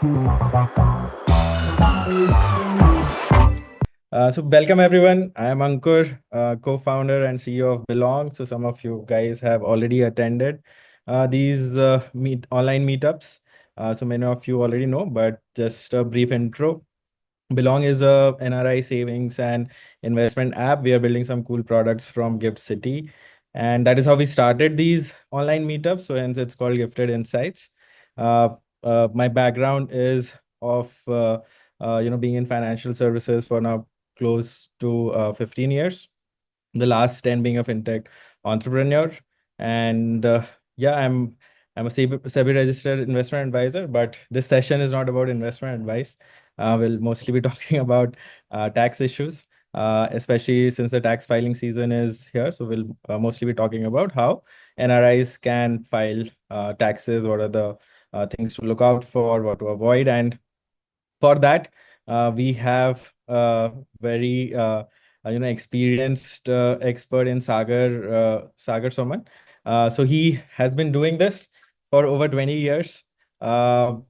So welcome everyone. I am Ankur, co-founder and CEO of Belong. So some of you guys have already attended these online meetups. So many of you already know, but just a brief intro. Belong is a NRI savings and investment app. We are building some cool products from Gift City, and that is how we started these online meetups. So hence it's called Gifted Insights. Uh, my background is of being in financial services for now close to 15 years, the last 10 being a fintech entrepreneur. And yeah, I'm a SEBI registered investment advisor, but this session is not about investment advice. We'll mostly be talking about tax issues, especially since the tax filing season is here. So we'll mostly be talking about how NRIs can file taxes, what are the things to look out for, what to avoid. And for that, we have a very experienced expert in Sagar Soman. So he has been doing this for over 20 years. For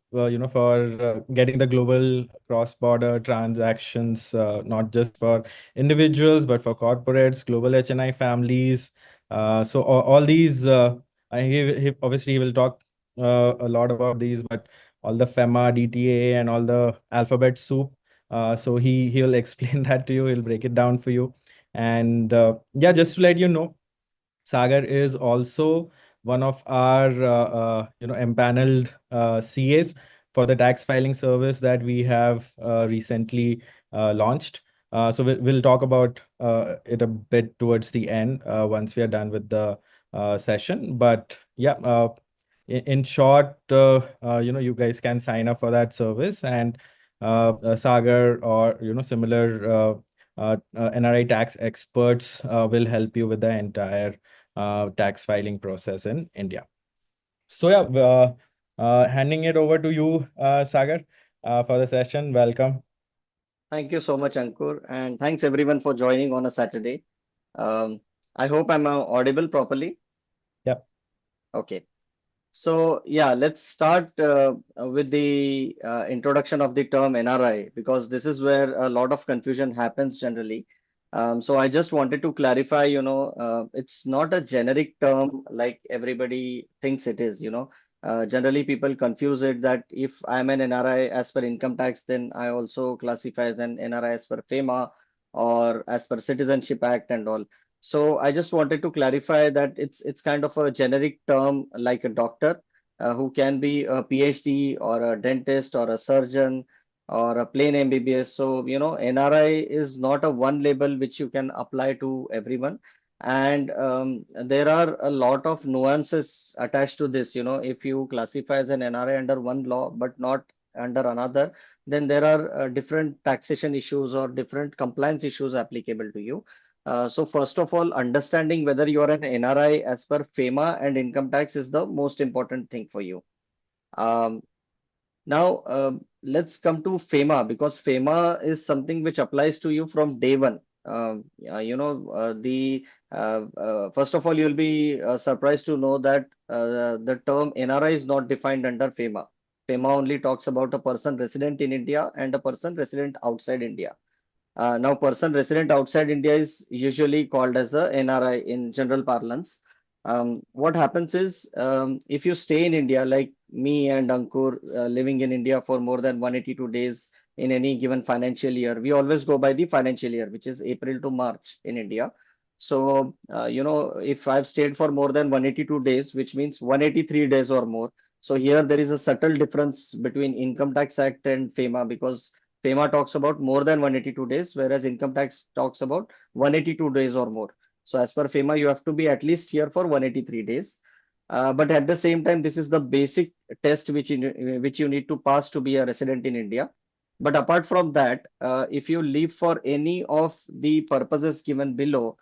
getting the global cross-border transactions, not just for individuals but for corporates, global HNI families. So all these, he obviously he will talk a lot about these, but all the FEMA, DTAA, and all the alphabet soup. So he'll explain that to you. He'll break it down for you. And yeah, just to let you know, Sagar is also one of our empaneled CAs for the tax filing service that we have recently launched. So we'll talk about it a bit towards the end once we are done with the session. But yeah, in short, you guys can sign up for that service, and Sagar or similar NRI tax experts will help you with the entire tax filing process in India. So yeah, handing it over to you, Sagar, for the session. Welcome. Thank you so much, Ankur, and thanks everyone for joining on a Saturday. Um, I hope I'm audible properly. Yep. Okay. So yeah, let's start with the introduction of the term NRI because this is where a lot of confusion happens generally. So I just wanted to clarify, it's not a generic term like everybody thinks it is, Generally, people confuse it that if I'm an NRI as per income tax, then I also classify as an NRI as per FEMA or as per Citizenship Act and all. So I just wanted to clarify that it's kind of a generic term like a doctor who can be a PhD or a dentist or a surgeon or a plain MBBS. So, NRI is not a one label which you can apply to everyone. And there are a lot of nuances attached to this. If you classify as an NRI under one law but not under another, then there are different taxation issues or different compliance issues applicable to you. So first of all, understanding whether you are an NRI as per FEMA and income tax is the most important thing for you. Um, now, let's come to FEMA because FEMA is something which applies to you from day one. First of all, you'll be surprised to know that the term NRI is not defined under FEMA. FEMA only talks about a person resident in India and a person resident outside India. Now, person resident outside India is usually called as a NRI in general parlance. What happens is if you stay in India, like me and Ankur living in India for more than 182 days in any given financial year, we always go by the financial year, which is April to March in India. So, if I've stayed for more than 182 days, which means 183 days or more. So here there is a subtle difference between Income Tax Act and FEMA because FEMA talks about more than 182 days, whereas income tax talks about 182 days or more. So as per FEMA, you have to be at least here for 183 days. But at the same time, this is the basic test which you need to pass to be a resident in India. But apart from that, if you leave for any of the purposes given below,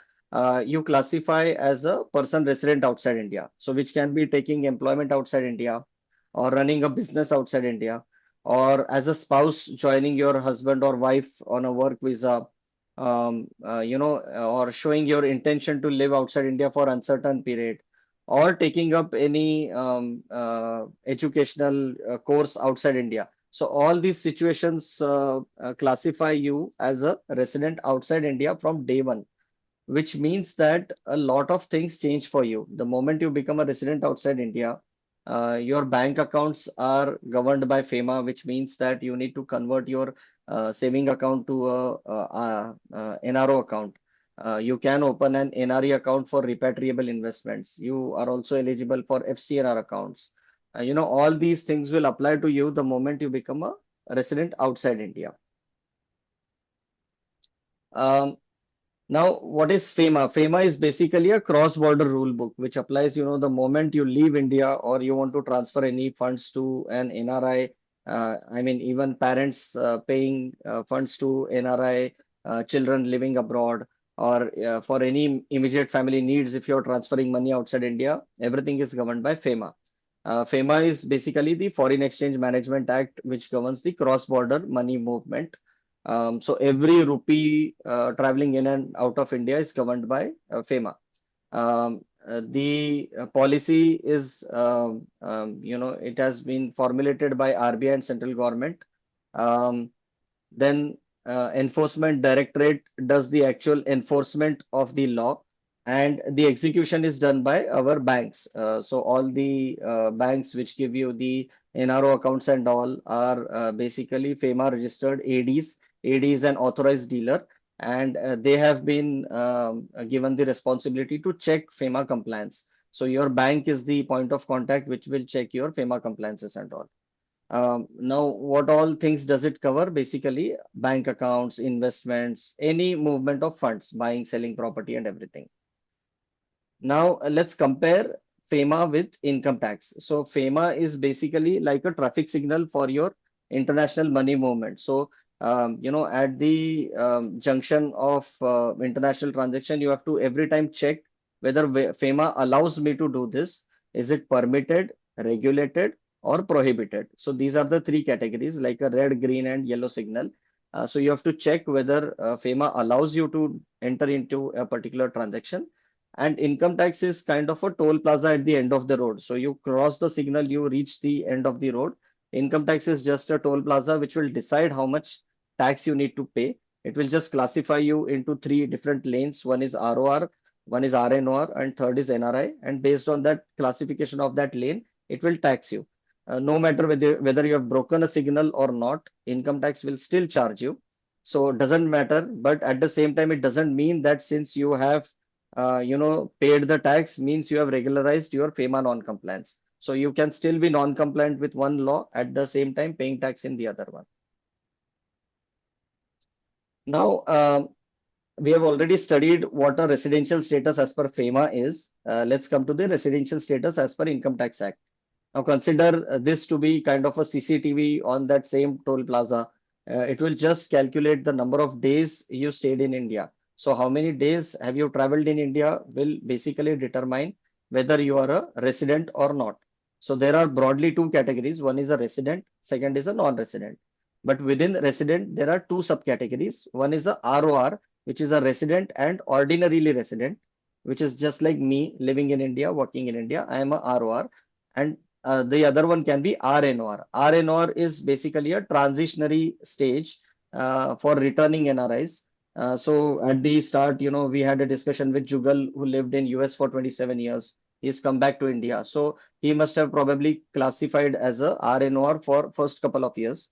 you classify as a person resident outside India. So which can be taking employment outside India or running a business outside India or as a spouse joining your husband or wife on a work visa, or showing your intention to live outside India for uncertain period, or taking up any educational course outside India. So all these situations classify you as a resident outside India from day one, which means that a lot of things change for you. The moment you become a resident outside India, your bank accounts are governed by FEMA, which means that you need to convert your saving account to a NRO account. You can open an NRE account for repatriable investments. You are also eligible for FCNR accounts. All these things will apply to you the moment you become a resident outside India. Um, Now, what is FEMA? FEMA is basically a cross-border rule book which applies, the moment you leave India or you want to transfer any funds to an NRI. I mean, even parents paying funds to NRI, children living abroad, or for any immediate family needs, if you're transferring money outside India, everything is governed by FEMA. FEMA is basically the Foreign Exchange Management Act, which governs the cross-border money movement. So every rupee traveling in and out of India is governed by FEMA. The policy is, it has been formulated by RBI and central government. Um, then enforcement directorate does the actual enforcement of the law, and the execution is done by our banks. So all the banks which give you the NRO accounts and all are basically FEMA registered ADs. AD is an authorized dealer, and they have been given the responsibility to check FEMA compliance. So your bank is the point of contact which will check your FEMA compliances and all. Now, what all things does it cover? Basically, bank accounts, investments, any movement of funds, buying, selling property, and everything. Now, let's compare FEMA with income tax. So, FEMA is basically like a traffic signal for your international money movement. So, at the junction of international transaction, you have to every time check whether FEMA allows me to do this. Is it permitted, regulated, or prohibited? So, these are the three categories like a red, green, and yellow signal. So, you have to check whether FEMA allows you to enter into a particular transaction. And income tax is kind of a toll plaza at the end of the road. So you cross the signal, you reach the end of the road. Income tax is just a toll plaza which will decide how much tax you need to pay. It will just classify you into three different lanes. One is ROR, one is RNOR, and third is NRI. And based on that classification of that lane, it will tax you. No matter whether you have broken a signal or not, income tax will still charge you. So it doesn't matter. But at the same time, it doesn't mean that since you have paid the tax means you have regularized your FEMA non-compliance. So you can still be non-compliant with one law at the same time paying tax in the other one. Now, we have already studied what a residential status as per FEMA is. Let's come to the residential status as per Income Tax Act. Now consider this to be kind of a CCTV on that same toll plaza. It will just calculate the number of days you stayed in India. So how many days have you traveled in India will basically determine whether you are a resident or not. So there are broadly two categories. One is a resident, second is a non-resident. But within resident, there are two subcategories. One is a ROR, which is a resident and ordinarily resident, which is just like me living in India, working in India. I am a ROR. And the other one can be RNOR. RNOR is basically a transitionary stage for returning NRIs. So at the start, we had a discussion with Jugal, who lived in US for 27 years. He's come back to India. So he must have probably classified as a RNOR for first couple of years.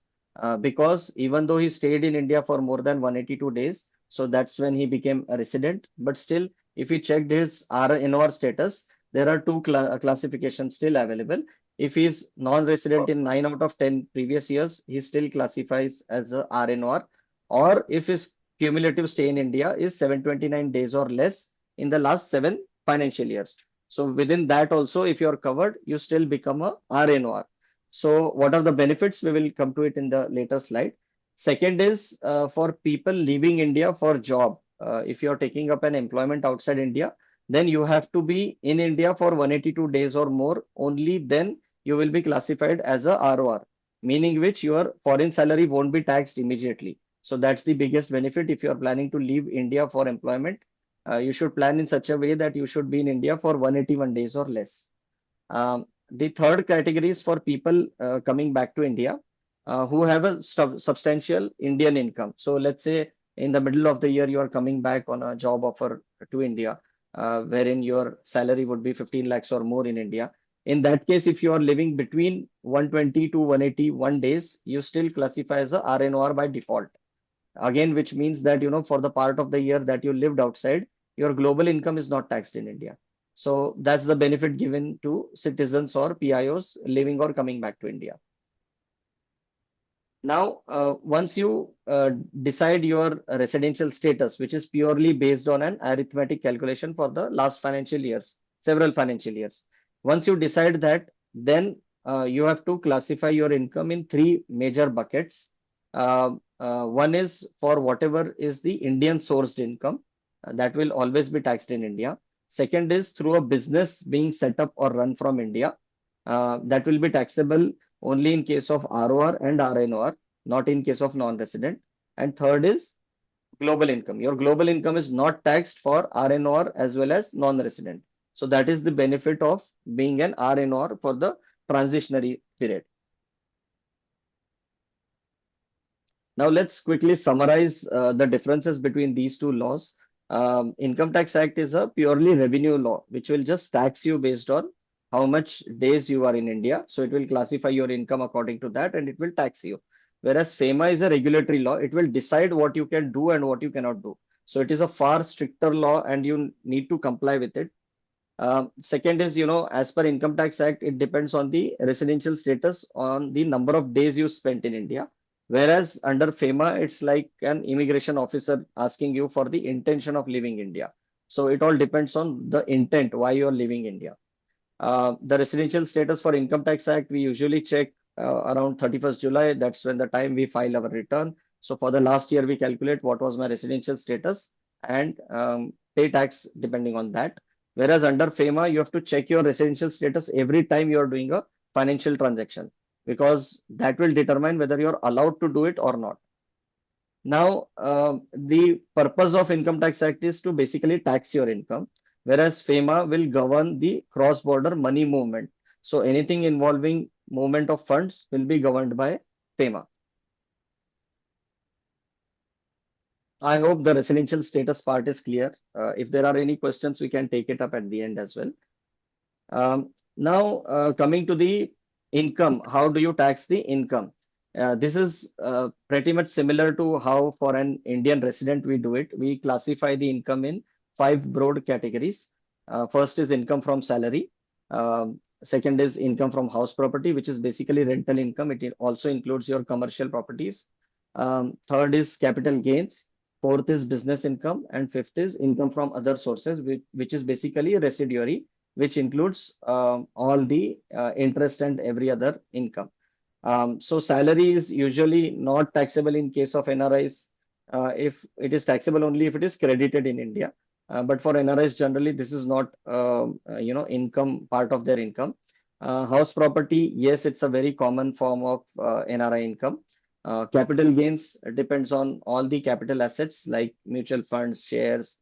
Because even though he stayed in India for more than 182 days, so that's when he became a resident. But still, if he checked his RNOR status, there are two classifications still available. If he's non-resident in 9 out of 10 previous years, he still classifies as a RNOR. Or if his cumulative stay in India is 729 days or less in the last 7 financial years. So within that also, if you're covered, you still become a RNOR. So what are the benefits? We will come to it in the later slide. Second is for people leaving India for job. If you're taking up an employment outside India, then you have to be in India for 182 days or more. Only then you will be classified as a ROR, meaning which your foreign salary won't be taxed immediately. So that's the biggest benefit. If you're planning to leave India for employment, you should plan in such a way that you should be in India for 181 days or less. The third category is for people coming back to India. who have a substantial Indian income. So let's say in the middle of the year, you are coming back on a job offer to India, wherein your salary would be 15 lakhs or more in India. In that case, if you are living between 120 to 181 days, you still classify as a RNOR by default. Again, which means that, for the part of the year that you lived outside, your global income is not taxed in India. So that's the benefit given to citizens or PIOs living or coming back to India. Now, once you decide your residential status, which is purely based on an arithmetic calculation for the last financial years, several financial years. Once you decide that, then you have to classify your income in three major buckets. One is for whatever is the Indian sourced income, that will always be taxed in India. Second is through a business being set up or run from India, that will be taxable only in case of ROR and RNOR, not in case of non-resident. And third is global income. Your global income is not taxed for RNOR as well as non-resident. So that is the benefit of being an RNOR for the transitionary period. Now let's quickly summarize the differences between these two laws. Income Tax Act is a purely revenue law, which will just tax you based on how much days you are in India. So it will classify your income according to that and it will tax you. Whereas FEMA is a regulatory law, it will decide what you can do and what you cannot do. So it is a far stricter law and you need to comply with it. Second is, as per Income Tax Act, it depends on the residential status on the number of days you spent in India. Whereas under FEMA, it's like an immigration officer asking you for the intention of leaving India. So it all depends on the intent, why you're leaving India. The residential status for Income Tax Act, we usually check around 31st July. That's when the time we file our return. So for the last year, we calculate what was my residential status and pay tax depending on that. Whereas under FEMA, you have to check your residential status every time you are doing a financial transaction, because that will determine whether you're allowed to do it or not. Now, the purpose of Income Tax Act is to basically tax your income, whereas FEMA will govern the cross-border money movement. So anything involving movement of funds will be governed by FEMA. I hope the residential status part is clear. If there are any questions, we can take it up at the end as well. Now, coming to the income, how do you tax the income? This is pretty much similar to how for an Indian resident we do it. We classify the income in five broad categories. First is income from salary. Second is income from house property, which is basically rental income. It also includes your commercial properties. Third is capital gains. Fourth is business income. And fifth is income from other sources, which is basically residuary, which includes all the interest and every other income. So salary is usually not taxable in case of NRIs. If it is taxable only if it is credited in India. But for NRIs, generally, this is not, income part of their income. House property, yes, it's a very common form of NRI income. Capital gains depends on all the capital assets like mutual funds, shares,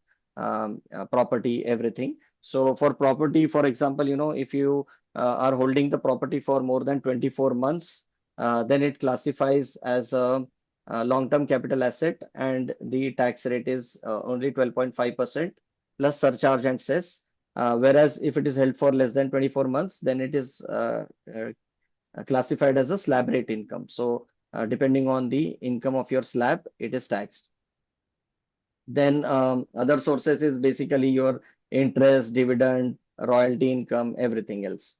property, everything. So for property, for example, if you are holding the property for more than 24 months, then it classifies as a long-term capital asset and the tax rate is only 12.5% plus surcharge and cess. Whereas if it is held for less than 24 months, then it is classified as a slab rate income. So depending on the income of your slab, it is taxed. Then other sources is basically your interest, dividend, royalty income, everything else.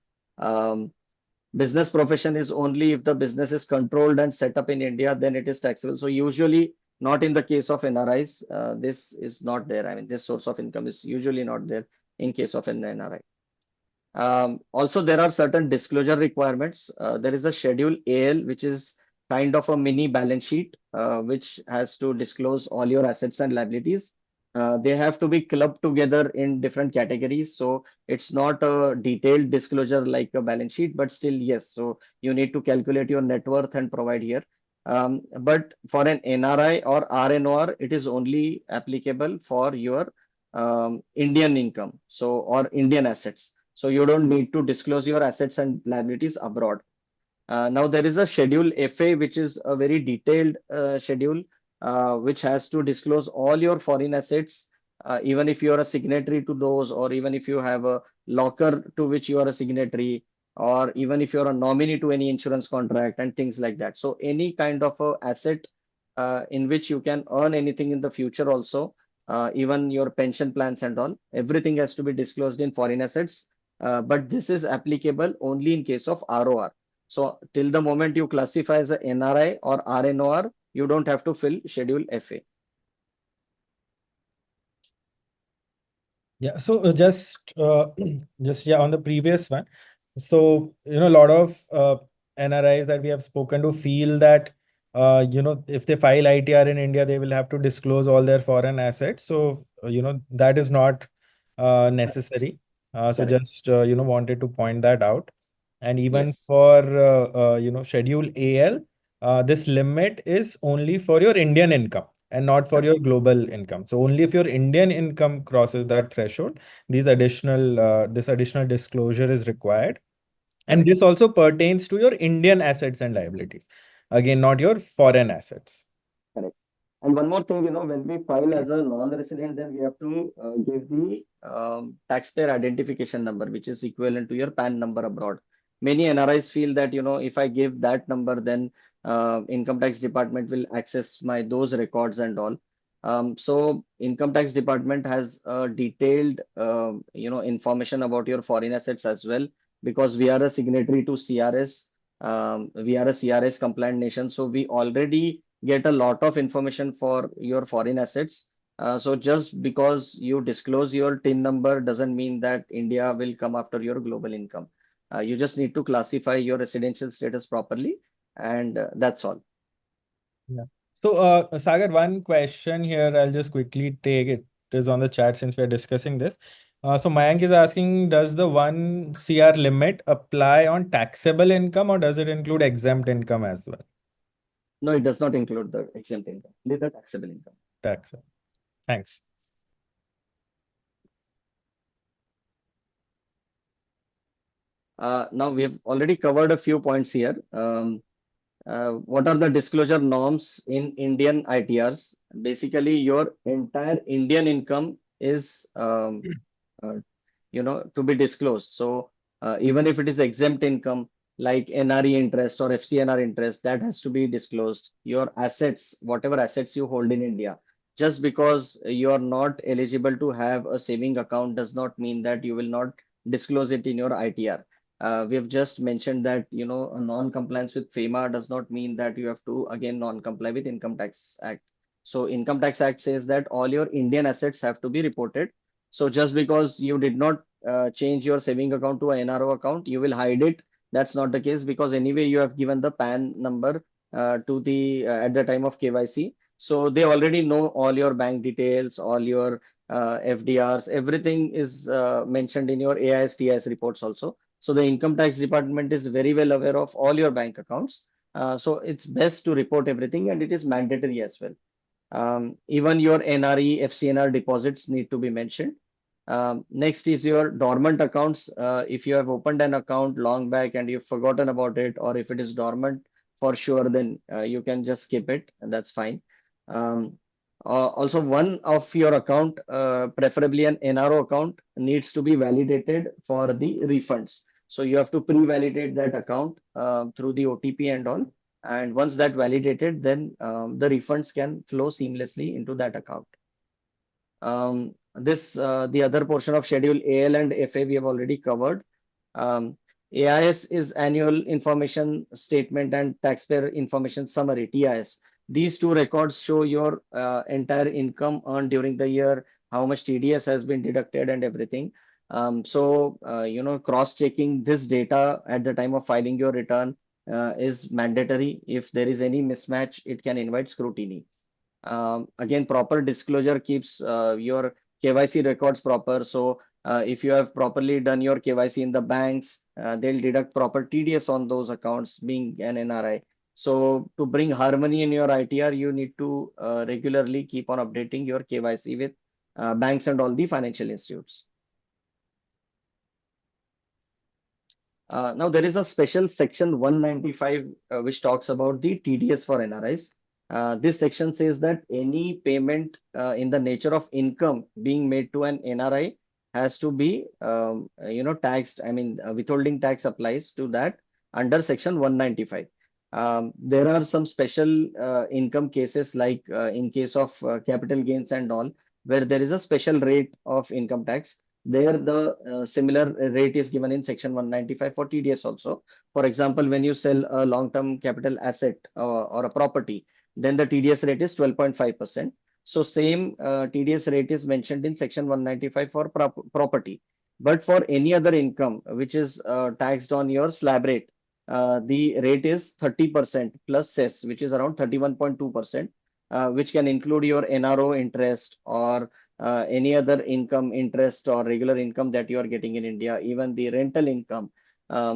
Business profession is only if the business is controlled and set up in India, then it is taxable. So usually not in the case of NRIs, this is not there. I mean, this source of income is usually not there in case of an NRI. Also, there are certain disclosure requirements. There is a Schedule AL, which is kind of a mini balance sheet, which has to disclose all your assets and liabilities. They have to be clubbed together in different categories. So it's not a detailed disclosure like a balance sheet, but still, yes. So you need to calculate your net worth and provide here. But for an NRI or RNOR, it is only applicable for your Indian income, so or Indian assets. So you don't need to disclose your assets and liabilities abroad. Now there is a Schedule FA, which is a very detailed schedule, which has to disclose all your foreign assets, even if you are a signatory to those, or even if you have a locker to which you are a signatory, or even if you're a nominee to any insurance contract and things like that. So any kind of a asset in which you can earn anything in the future also, even your pension plans and all, everything has to be disclosed in foreign assets. But this is applicable only in case of ROR. So till the moment you classify as a NRI or RNOR, you don't have to fill Schedule FA. Yeah, so just yeah, on the previous one. So, a lot of NRIs that we have spoken to feel that if they file ITR in India, they will have to disclose all their foreign assets. So, that is not necessary. So Correct. just wanted to point that out. And even Yes. for Schedule AL, this limit is only for your Indian income and not for Correct. your global income. So only if your Indian income crosses that threshold, this additional disclosure is required. And Correct. this also pertains to your Indian assets and liabilities. Again, not your foreign assets. Correct. And one more thing, when we file as a non-resident, then we have to give the taxpayer identification number, which is equivalent to your PAN number abroad. Many NRIs feel that, if I give that number, then income tax department will access my those records and all. So income tax department has detailed, information about your foreign assets as well, because we are a signatory to CRS. We are a CRS compliant nation, so we already get a lot of information for your foreign assets. So just because you disclose your TIN number doesn't mean that India will come after your global income. You just need to classify your residential status properly, and that's all. Yeah. So, Sagar, one question here, I'll just quickly take it. It is on the chat since we are discussing this. So Mayank is asking, does the 1 CR limit apply on taxable income or does it include exempt income as well? No, it does not include the exempt income, only the taxable income. Taxable. Thanks. Now we have already covered a few points here. What are the disclosure norms in Indian ITRs? Basically, your entire Indian income is uh, to be disclosed. So even if it is exempt income like NRE interest or FCNR interest, that has to be disclosed. Your assets, whatever assets you hold in India, just because you are not eligible to have a saving account does not mean that you will not disclose it in your ITR. We have just mentioned that a non-compliance with FEMA does not mean that you have to again non-comply with Income Tax Act. So Income Tax Act says that all your Indian assets have to be reported. So just because you did not change your saving account to a NRO account, you will hide it. That's not the case, because anyway you have given the PAN number to the at the time of KYC. So they already know all your bank details, all your FDRs, everything is mentioned in your AIS TIS reports also. So the income tax department is very well aware of all your bank accounts. So it's best to report everything, and it is mandatory as well. Even your NRE, FCNR deposits need to be mentioned. Next is your dormant accounts. If you have opened an account long back and you've forgotten about it, or if it is dormant for sure, then you can just skip it, and that's fine. Um, Also, one of your account, preferably an NRO account, needs to be validated for the refunds. So you have to pre-validate that account through the OTP and all. And once that validated, then the refunds can flow seamlessly into that account. The other portion of Schedule AL and FA we have already covered. Um, AIS is Annual Information Statement and Taxpayer Information Summary, TIS. These two records show your entire income earned during the year, how much TDS has been deducted and everything. Cross-checking this data at the time of filing your return is mandatory. If there is any mismatch, it can invite scrutiny. Again, proper disclosure keeps your KYC records proper. So if you have properly done your KYC in the banks, they'll deduct proper TDS on those accounts being an NRI. So to bring harmony in your ITR, you need to regularly keep on updating your KYC with banks and all the financial institutes. Now there is a special section 195 which talks about the TDS for NRIs. This section says that any payment in the nature of income being made to an NRI has to be taxed. I mean, withholding tax applies to that under section 195. There are some special income cases like in case of capital gains and all, where there is a special rate of income tax. There, the similar rate is given in section 195 for TDS also. For example, when you sell a long-term capital asset or a property, then the TDS rate is 12.5%. So same TDS rate is mentioned in section 195 for property. But for any other income which is taxed on your slab rate, the rate is 30% plus cess, which is around 31.2%, which can include your NRO interest or any other income, interest or regular income that you are getting in India, even the rental income.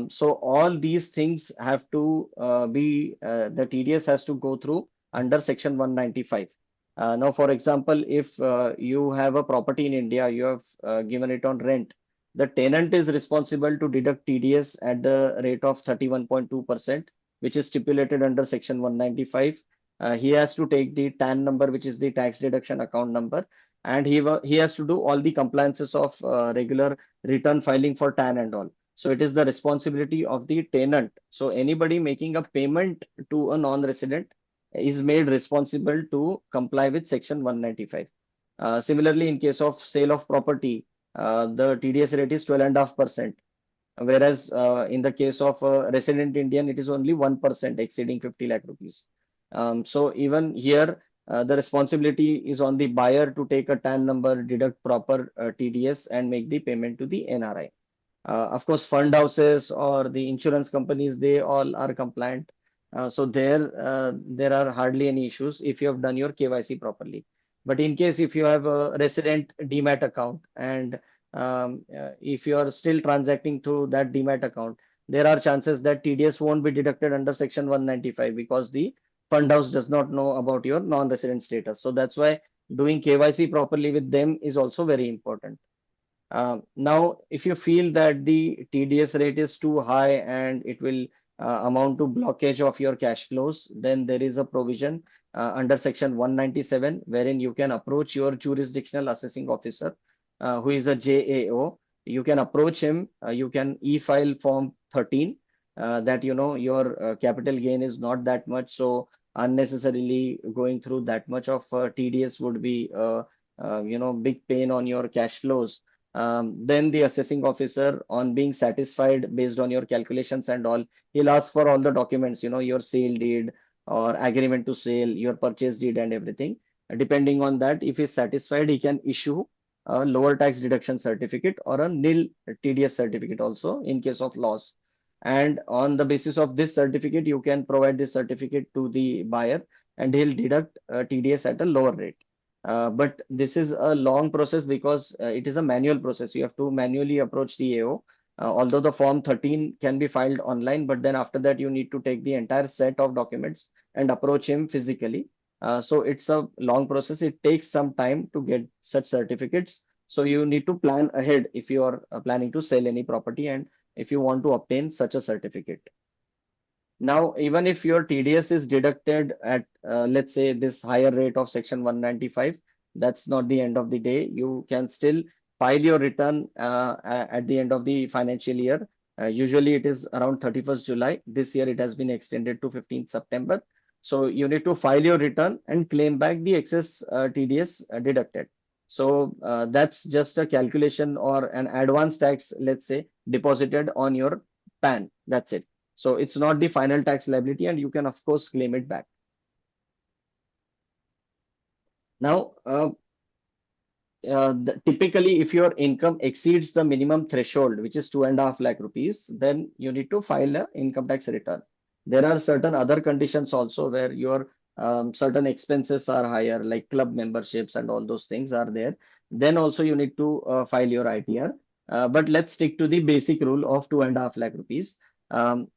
So all these things have to the TDS has to go through under section 195. Now, for example, if you have a property in India, you have given it on rent, the tenant is responsible to deduct TDS at the rate of 31.2%, which is stipulated under section 195. He has to take the TAN number, which is the tax deduction account number, and he has to do all the compliances of regular return filing for TAN and all. So it is the responsibility of the tenant. So anybody making a payment to a non-resident is made responsible to comply with section 195. Similarly, in case of sale of property, the TDS rate is 12.5%, whereas in the case of a resident Indian, it is only 1% exceeding 50 lakh rupees. So even here, the responsibility is on the buyer to take a TAN number, deduct proper TDS, and make the payment to the NRI. Of course, fund houses or the insurance companies, they all are compliant. So there are hardly any issues if you have done your KYC properly. But in case if you have a resident demat account and if you are still transacting through that demat account, there are chances that TDS won't be deducted under section 195 because the fund house does not know about your non-resident status. So that's why doing KYC properly with them is also very important. Now, if you feel that the TDS rate is too high and it will amount to blockage of your cash flows, then there is a provision under section 197 wherein you can approach your jurisdictional assessing officer, who is a JAO. You can approach him. You can e-file form 13 that your capital gain is not that much, so unnecessarily going through that much of TDS would be big pain on your cash flows. Then the assessing officer, on being satisfied based on your calculations and all, he'll ask for all the documents, your sale deed or agreement to sale, your purchase deed and everything. Depending on that, if he's satisfied, he can issue a lower tax deduction certificate or a nil TDS certificate also in case of loss. And on the basis of this certificate, you can provide this certificate to the buyer and he'll deduct TDS at a lower rate. But this is a long process because it is a manual process. You have to manually approach the AO. Although the form 13 can be filed online, but then after that you need to take the entire set of documents and approach him physically. So it's a long process. It takes some time to get such certificates. So you need to plan ahead if you are planning to sell any property and if you want to obtain such a certificate. Now, even if your TDS is deducted at, let's say, this higher rate of section 195, that's not the end of the day. You can still file your return at the end of the financial year. Usually it is around 31st July. This year it has been extended to 15th September. So you need to file your return and claim back the excess TDS deducted. So that's just a calculation or an advance tax, let's say, deposited on your PAN. That's it. So it's not the final tax liability and you can of course claim it back. Now, typically if your income exceeds the minimum threshold, which is 2.5 lakh rupees, then you need to file an income tax return. There are certain other conditions also where your certain expenses are higher, like club memberships and all those things are there. Then also you need to file your ITR. But let's stick to the basic rule of 2.5 lakh rupees.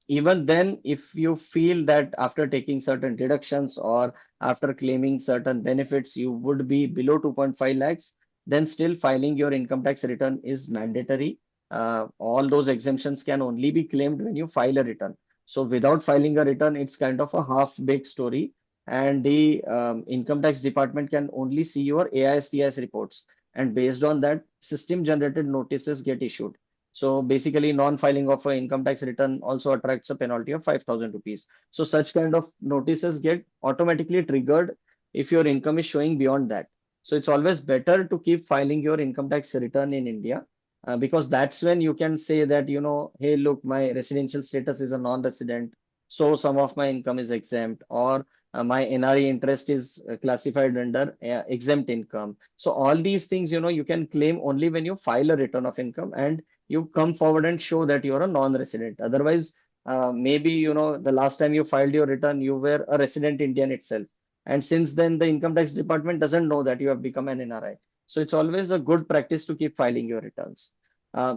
Even then, if you feel that after taking certain deductions or after claiming certain benefits, you would be below 2.5 lakhs, then still filing your income tax return is mandatory. all those exemptions can only be claimed when you file a return. So without filing a return, it's kind of a half-baked story, and the income tax department can only see your AISTS reports, and based on that, system-generated notices get issued. So basically, non-filing of an income tax return also attracts a penalty of 5,000 rupees. So such kind of notices get automatically triggered if your income is showing beyond that. So it's always better to keep filing your income tax return in India, because that's when you can say that, hey, look, my residential status is a non-resident, so some of my income is exempt, or my NRE interest is classified under exempt income. So all these things, you can claim only when you file a return of income and you come forward and show that you're a non-resident. Otherwise, maybe, the last time you filed your return, you were a resident Indian itself. And since then, the income tax department doesn't know that you have become an NRI. So it's always a good practice to keep filing your returns.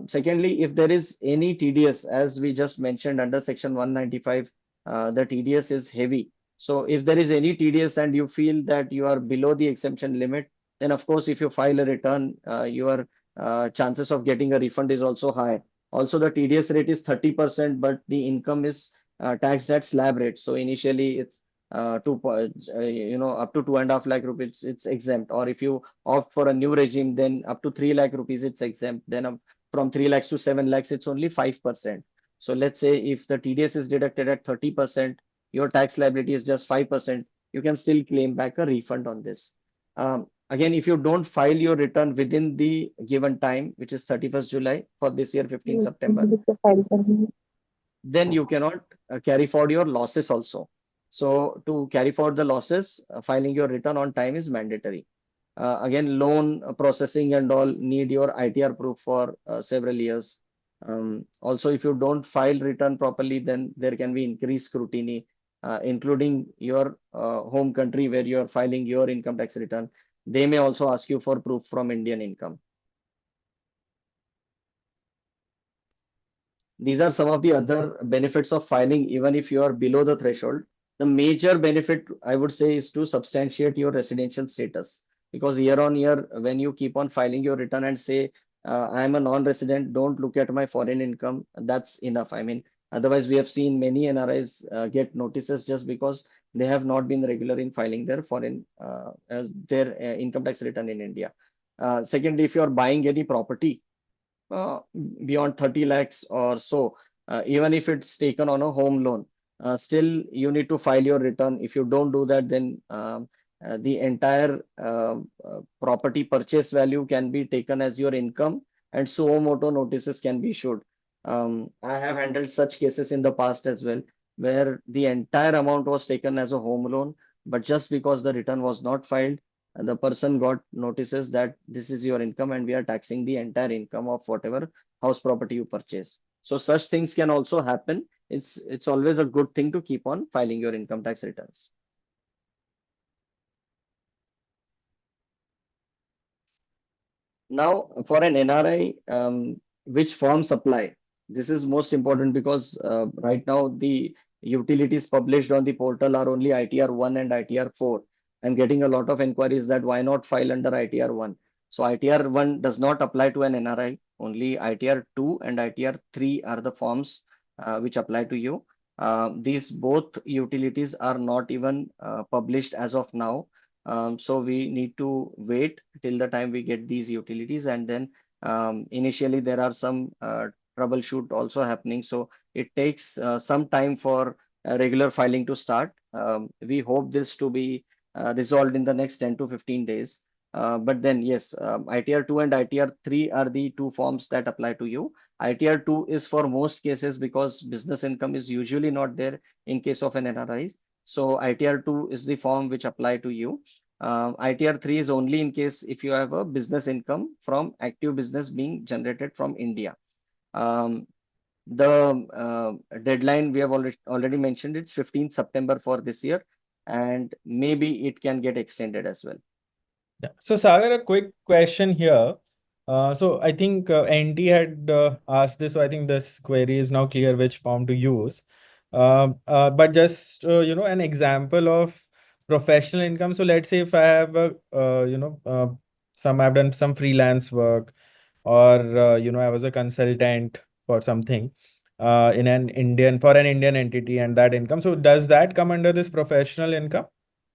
Secondly, if there is any TDS, as we just mentioned under Section 195, the TDS is heavy. So if there is any TDS and you feel that you are below the exemption limit, then of course, if you file a return, your chances of getting a refund is also high. Also, the TDS rate is 30%, but the income is taxed at slab rate. So initially, it's up to 2.5 lakh rupees, it's exempt. Or if you opt for a new regime, then up to 3 lakh rupees, it's exempt. Then from 3 lakhs to 7 lakhs, it's only 5%. So let's say if the TDS is deducted at 30%, your tax liability is just 5%, you can still claim back a refund on this. Again, if you don't file your return within the given time, which is 31st July for this year, 15 September, then you cannot carry forward your losses also. So to carry forward the losses, filing your return on time is mandatory. Again, loan processing and all need your ITR proof for several years. Also, if you don't file return properly, then there can be increased scrutiny, including your home country where you are filing your income tax return. They may also ask you for proof from Indian income. These are some of the other benefits of filing, even if you are below the threshold. The major benefit, I would say, is to substantiate your residential status. Because year on year, when you keep on filing your return and say, I am a non-resident, don't look at my foreign income, that's enough. I mean, otherwise, we have seen many NRIs get notices just because they have not been regular in filing their income tax return in India. Secondly, if you are buying any property, uh, beyond 30 lakhs or so, even if it's taken on a home loan, still you need to file your return. If you don't do that, then the entire property purchase value can be taken as your income, and suo moto notices can be issued. I have handled such cases in the past as well, where the entire amount was taken as a home loan, but just because the return was not filed, and the person got notices that this is your income and we are taxing the entire income of whatever house property you purchase. So such things can also happen. It's always a good thing to keep on filing your income tax returns. Now, for an NRI, which forms apply? This is most important because right now the utilities published on the portal are only ITR-1 and ITR-4. I'm getting a lot of inquiries that why not file under ITR-1. So ITR-1 does not apply to an NRI. Only ITR-2 and ITR-3 are the forms which apply to you. These both utilities are not even published as of now. So we need to wait till the time we get these utilities, and then initially there are some troubleshoot also happening. So it takes some time for regular filing to start. We hope this to be resolved in the next 10 to 15 days. But then yes, ITR-2 and ITR-3 are the two forms that apply to you. ITR-2 is for most cases because business income is usually not there in case of an NRI. So ITR-2 is the form which apply to you. ITR-3 is only in case if you have a business income from active business being generated from India. Um, the deadline we have already mentioned, it's 15th September for this year, and maybe it can get extended as well. Yeah. So Sagar, a quick question here. So I think NT had asked this, so I think this query is now clear which form to use. But just an example of professional income. So let's say if I have I've done some freelance work, or I was a consultant for something in an Indian entity, and that income. So does that come under this professional income?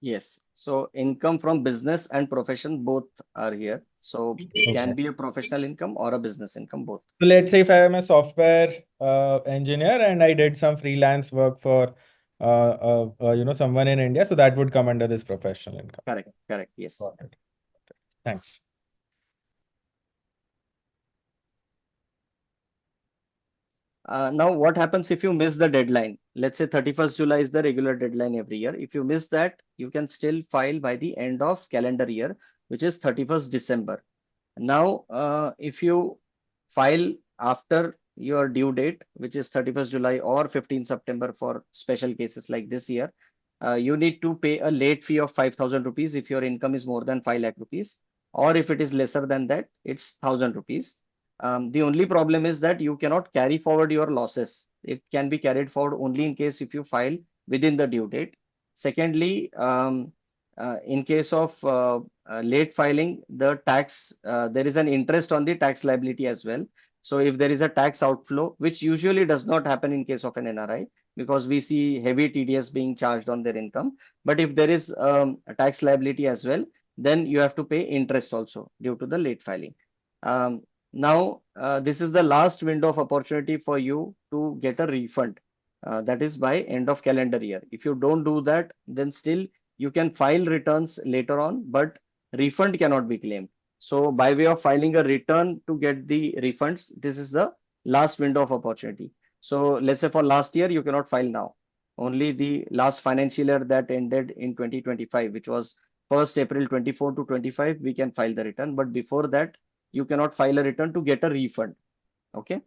Yes. So income from business and profession both are here. So it can Okay. be a professional income or a business income, both. So let's say if I am a software engineer and I did some freelance work for someone in India, so that would come under this professional income. Correct. Correct. Yes. Got it. Thanks. Now, what happens if you miss the deadline? Let's say 31st July is the regular deadline every year. If you miss that, you can still file by the end of calendar year, which is 31st December. Now, if you file after your due date, which is 31st July or 15 September for special cases like this year, you need to pay a late fee of 5,000 rupees if your income is more than 5 lakh rupees, or if it is lesser than that, it's 1,000 rupees. The only problem is that you cannot carry forward your losses. It can be carried forward only in case if you file within the due date. Secondly, in case of late filing, there is an interest on the tax liability as well. So if there is a tax outflow, which usually does not happen in case of an NRI, because we see heavy TDS being charged on their income. But if there is a tax liability as well, then you have to pay interest also due to the late filing. Now, this is the last window of opportunity for you to get a refund. That is by end of calendar year. If you don't do that, then still you can file returns later on, but refund cannot be claimed. So by way of filing a return to get the refunds, this is the last window of opportunity. So let's say for last year, you cannot file now. Only the last financial year that ended in 2025, which was 1st April 24 to 25, we can file the return. But before that, you cannot file a return to get a refund. Okay.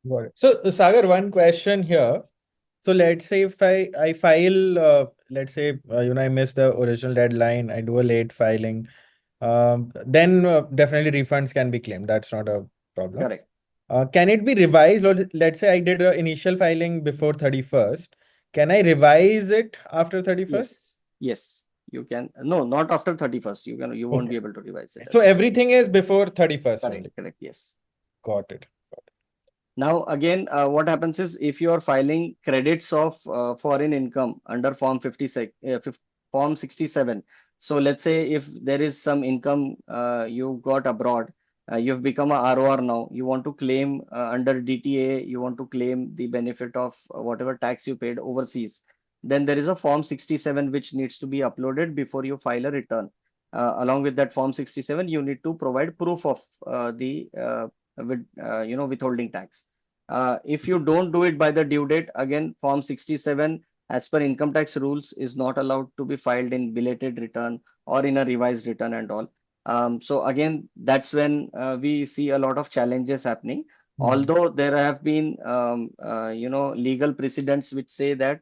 Got it. So, Sagar, one question here. So let's say if I file, let's say I miss the original deadline, I do a late filing, then definitely refunds can be claimed. That's not a problem. Correct. Can it be revised? Or let's say I did initial filing before 31st. Can I revise it after 31st? Yes. Yes. You can. No, not after 31st. You won't Okay. be able to revise it So as well. everything is before 31st Correct. only. Correct. Yes. Got it. Now, again, what happens is if you are filing credits of foreign income under Form 67. So let's say if there is some income you got abroad, you've become a ROR now, you want to claim under DTAA, you want to claim the benefit of whatever tax you paid overseas, then there is a Form 67 which needs to be uploaded before you file a return. Along with that Form 67, you need to provide proof of the withholding tax. If you don't do it by the due date, again, Form 67, as per income tax rules, is not allowed to be filed in belated return or in a revised return and all. So again, that's when we see a lot of challenges happening. Mhm. Although there have been, legal precedents which say that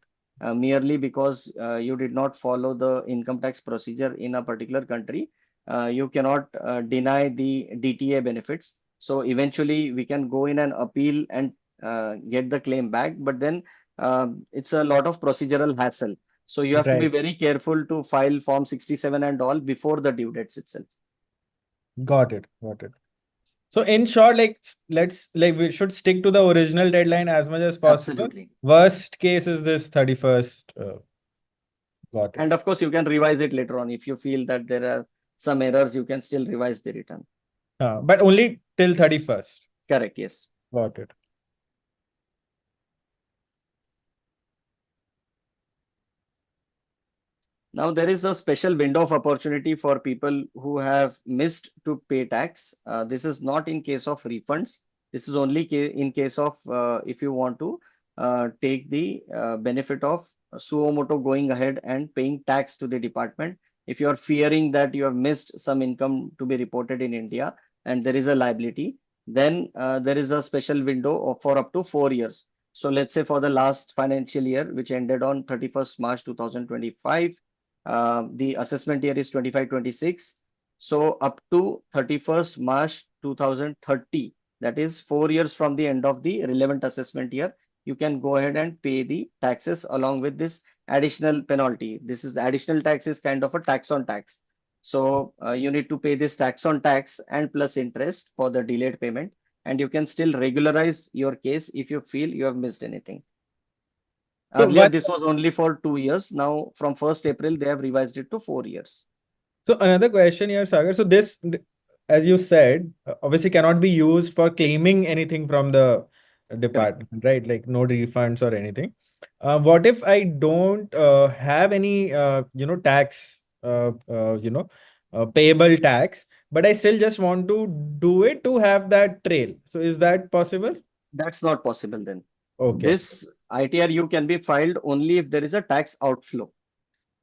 merely because you did not follow the income tax procedure in a particular country, you cannot deny the DTA benefits. So eventually we can go in and appeal and get the claim back, but then it's a lot of procedural hassle. So you have to be Right. very careful to file Form 67 and all before the due dates itself. Got it. Got it. So in short, like let's like we should stick to the original deadline as much as possible. Absolutely. Worst case is this 31st. Got it. And of course, you can revise it later on. If you feel that there are some errors, you can still revise the return. But only till 31st. Correct, yes. Got it. Now, there is a special window of opportunity for people who have missed to pay tax. This is not in case of refunds. This is only in case of if you want to take the benefit of suo moto going ahead and paying tax to the department. If you are fearing that you have missed some income to be reported in India and there is a liability, then there is a special window for up to 4 years. So let's say for the last financial year, which ended on 31st March 2025, the assessment year is 25-26. So up to 31st March 2030, that is 4 years from the end of the relevant assessment year, you can go ahead and pay the taxes along with this additional penalty. This is the additional tax is kind of a tax on tax. So you need to pay this tax on tax and plus interest for the delayed payment, and you can still regularize your case if you feel you have missed anything. So Earlier, one this was only for 2 years. Now, from 1st April, they have revised it to 4 years. So another question here, Sagar. So this, as you said, obviously cannot be used for claiming anything from the Correct. department, right? Like no refunds or anything. What if I don't have any, tax, payable tax, but I still just want to do it to have that trail? So is that possible? That's not possible then. Okay, This ITR-U can be filed only if there is a tax outflow.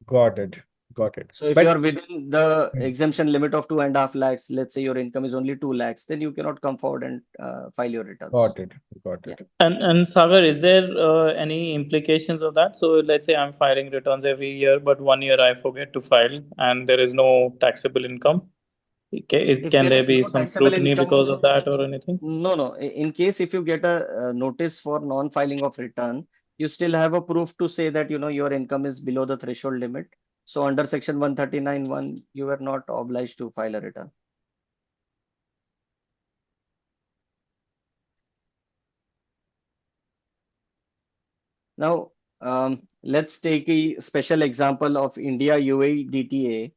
got it, got it. So if you But are within the exemption limit of 2.5 lakhs, let's say your income is only 2 lakhs, then you cannot come forward and file your returns. got it, got Yeah. it. And Sagar, is there any implications of that? So let's say I'm filing returns every year, but 1 year I forget to file, and there is no taxable income. If Can there there is be no some taxable scrutiny income, because of that or anything? no, no. In case if you get a notice for non-filing of return, you still have a proof to say that your income is below the threshold limit. So under section 139(1), you are not obliged to file a return. Now, let's take a special example of India UAE DTAA.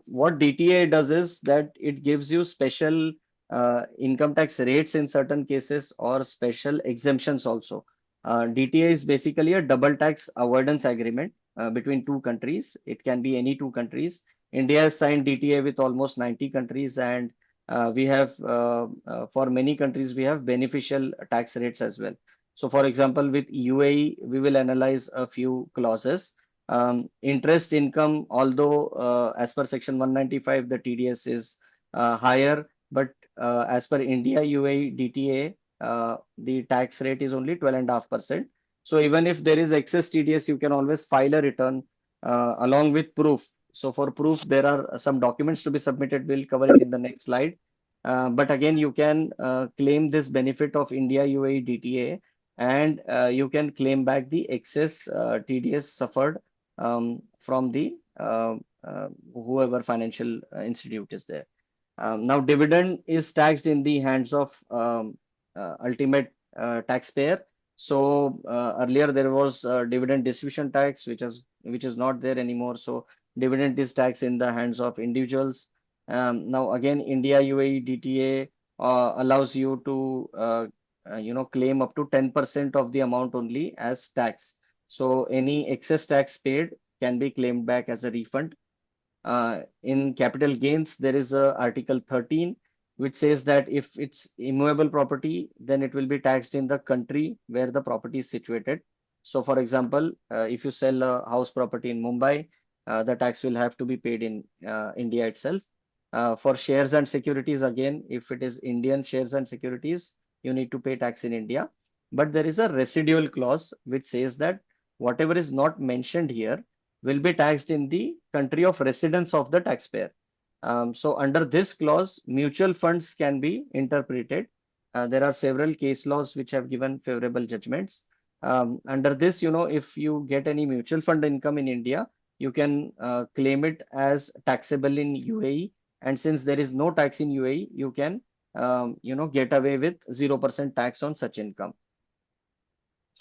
What DTAA does is that it gives you special income tax rates in certain cases or special exemptions also. DTAA is basically a double tax avoidance agreement between two countries. It can be any two countries. India has signed DTAA with almost 90 countries, and we have, for many countries, we have beneficial tax rates as well. So for example, with UAE, we will analyze a few clauses. Interest income, although as per section 195, the TDS is higher, but as per India UAE DTA, the tax rate is only 12.5%. So even if there is excess TDS, you can always file a return along with proof. So for proof, there are some documents to be submitted. We'll cover it in the next slide. But again, you can claim this benefit of India UAE DTA, and you can claim back the excess TDS suffered from the whoever financial institute is there. Now, dividend is taxed in the hands of ultimate taxpayer. So earlier there was dividend distribution tax, which is not there anymore. So dividend is taxed in the hands of individuals. Now again, India UAE DTA allows you to claim up to 10% of the amount only as tax. So any excess tax paid can be claimed back as a refund. In capital gains, there is a Article 13, which says that if it's immovable property, then it will be taxed in the country where the property is situated. So, for example, if you sell a house property in Mumbai, the tax will have to be paid in India itself. For shares and securities, again, if it is Indian shares and securities, you need to pay tax in India. But there is a residual clause which says that whatever is not mentioned here will be taxed in the country of residence of the taxpayer. So under this clause, mutual funds can be interpreted. There are several case laws which have given favorable judgments. Under this, if you get any mutual fund income in India, you can claim it as taxable in UAE. And since there is no tax in UAE, you can, get away with 0% tax on such income.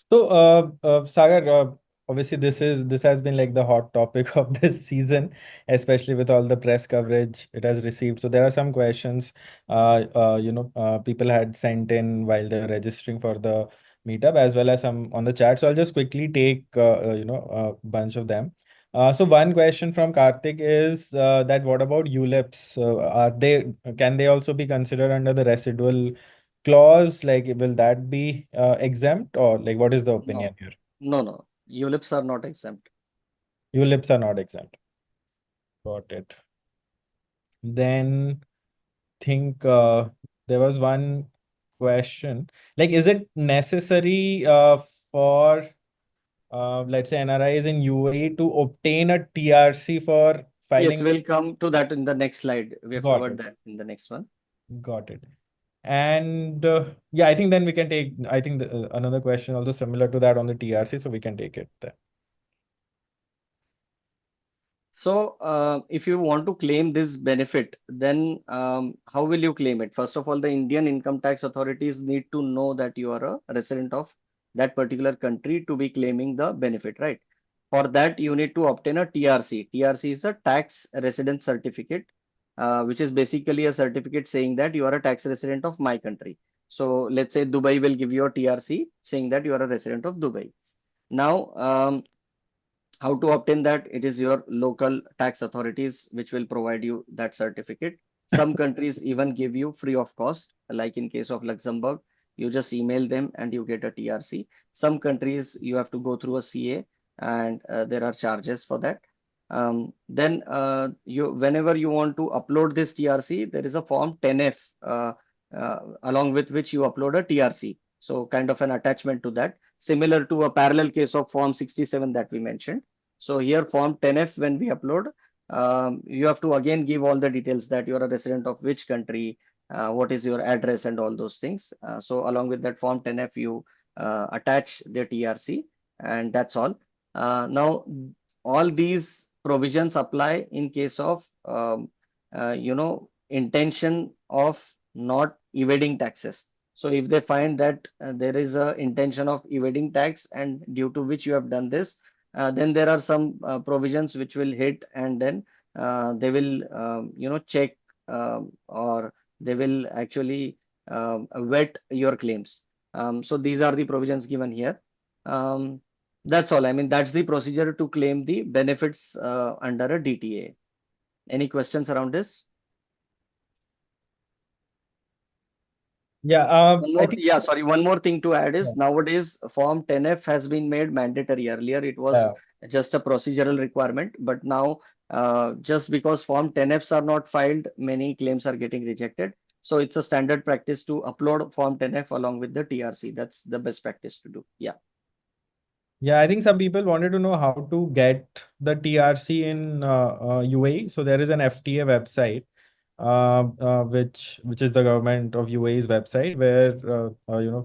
So, Sagar, obviously this has been like the hot topic of this season, especially with all the press coverage it has received. So there are some questions, people had sent in while they're registering for the meetup, as well as some on the chat. So I'll just quickly take a bunch of them. So one question from Karthik is that what about ULIPs? Can they also be considered under the residual clause? Like, will that be exempt, or like what is the opinion No, here? no. ULIPs are not exempt. ULIPs are not exempt. Got it. Then think there was one question, like, is it necessary for let's say NRIs in UAE to obtain a TRC for Yes, filing? we'll come to that in the next slide. We have Got covered it. that in the next one. Got it. And yeah, I think then we can take, I think another question also similar to that on the TRC, so we can take it there. So, if you want to claim this benefit, then how will you claim it? First of all, the Indian income tax authorities need to know that you are a resident of that particular country to be claiming the benefit, right? For that, you need to obtain a TRC. TRC is a tax residence certificate, which is basically a certificate saying that you are a tax resident of my country. So, let's say Dubai will give you a TRC saying that you are a resident of Dubai. Now, how to obtain that? It is your local tax authorities which will provide you that certificate. Some countries even give you free of cost, like in case of Luxembourg, you just email them and you get a TRC. Some countries you have to go through a CA, and there are charges for that. Then you, whenever you want to upload this TRC, there is a form 10F along with which you upload a TRC. So kind of an attachment to that, similar to a parallel case of form 67 that we mentioned. So here form 10F, when we upload, you have to again give all the details that you are a resident of which country, what is your address and all those things. So along with that form 10F, you attach the TRC, and that's all. Now, all these provisions apply in case of, intention of not evading taxes. So if they find that there is a intention of evading tax and due to which you have done this, then there are some provisions which will hit, and then they will check, or they will actually vet your claims. So these are the provisions given here. That's all. I mean, that's the procedure to claim the benefits under a DTA. Any questions around this? Yeah, One I more, think yeah, sorry, one more thing to add yeah, is nowadays Form 10F has been made mandatory. Earlier, it was yeah. just a procedural requirement, but now just because Form 10Fs are not filed, many claims are getting rejected. So it's a standard practice to upload Form 10F along with the TRC. That's the best practice to do. Yeah. Yeah, I think some people wanted to know how to get the TRC in UAE. So there is an FTA website, which is the government of UAE's website, where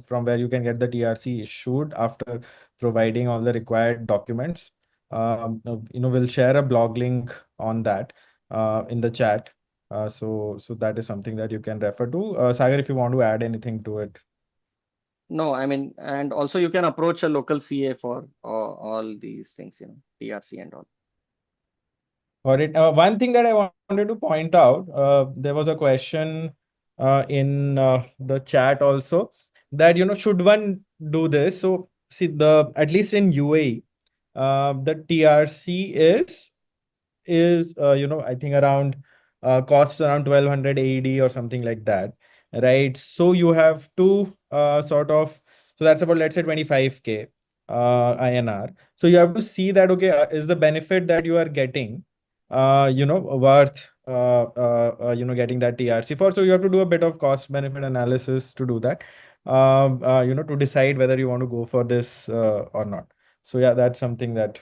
from where you can get the TRC issued after providing all the required documents. We'll share a blog link on that in the chat. So that is something that you can refer to. Sagar, if you want to add anything to it. No, I mean, and also you can approach a local CA for all these things, TRC and all. Got it. One thing that I wanted to point out, there was a question in the chat also, that should one do this? So see, the at least in UAE, the TRC is I think around costs around 1200 AED or something like that, right? So you have to so that's about, let's say, 25K INR. So you have to see that, okay, is the benefit that you are getting worth getting that TRC for. So you have to do a bit of cost benefit analysis to do that, to decide whether you want to go for this or not. So yeah, that's something that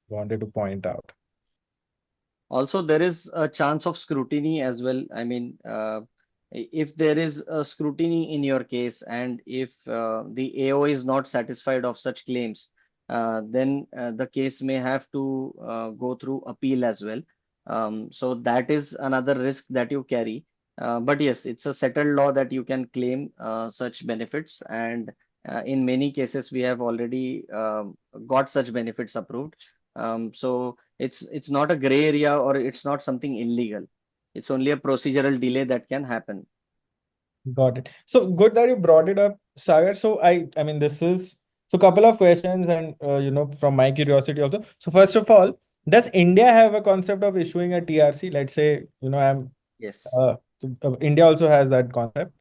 wanted to point out. Also, there is a chance of scrutiny as well. I mean, if there is a scrutiny in your case, and if the AO is not satisfied of such claims, then the case may have to go through appeal as well. So that is another risk that you carry. But yes, it's a settled law that you can claim such benefits, and in many cases we have already got such benefits approved. So it's not a gray area, or it's not something illegal. It's only a procedural delay that can happen. Got it. So good that you brought it up, Sagar. So I mean, this is so couple of questions, and from my curiosity also. So first of all, does India have a concept of issuing a TRC? Let's say, Yes. India also has that concept.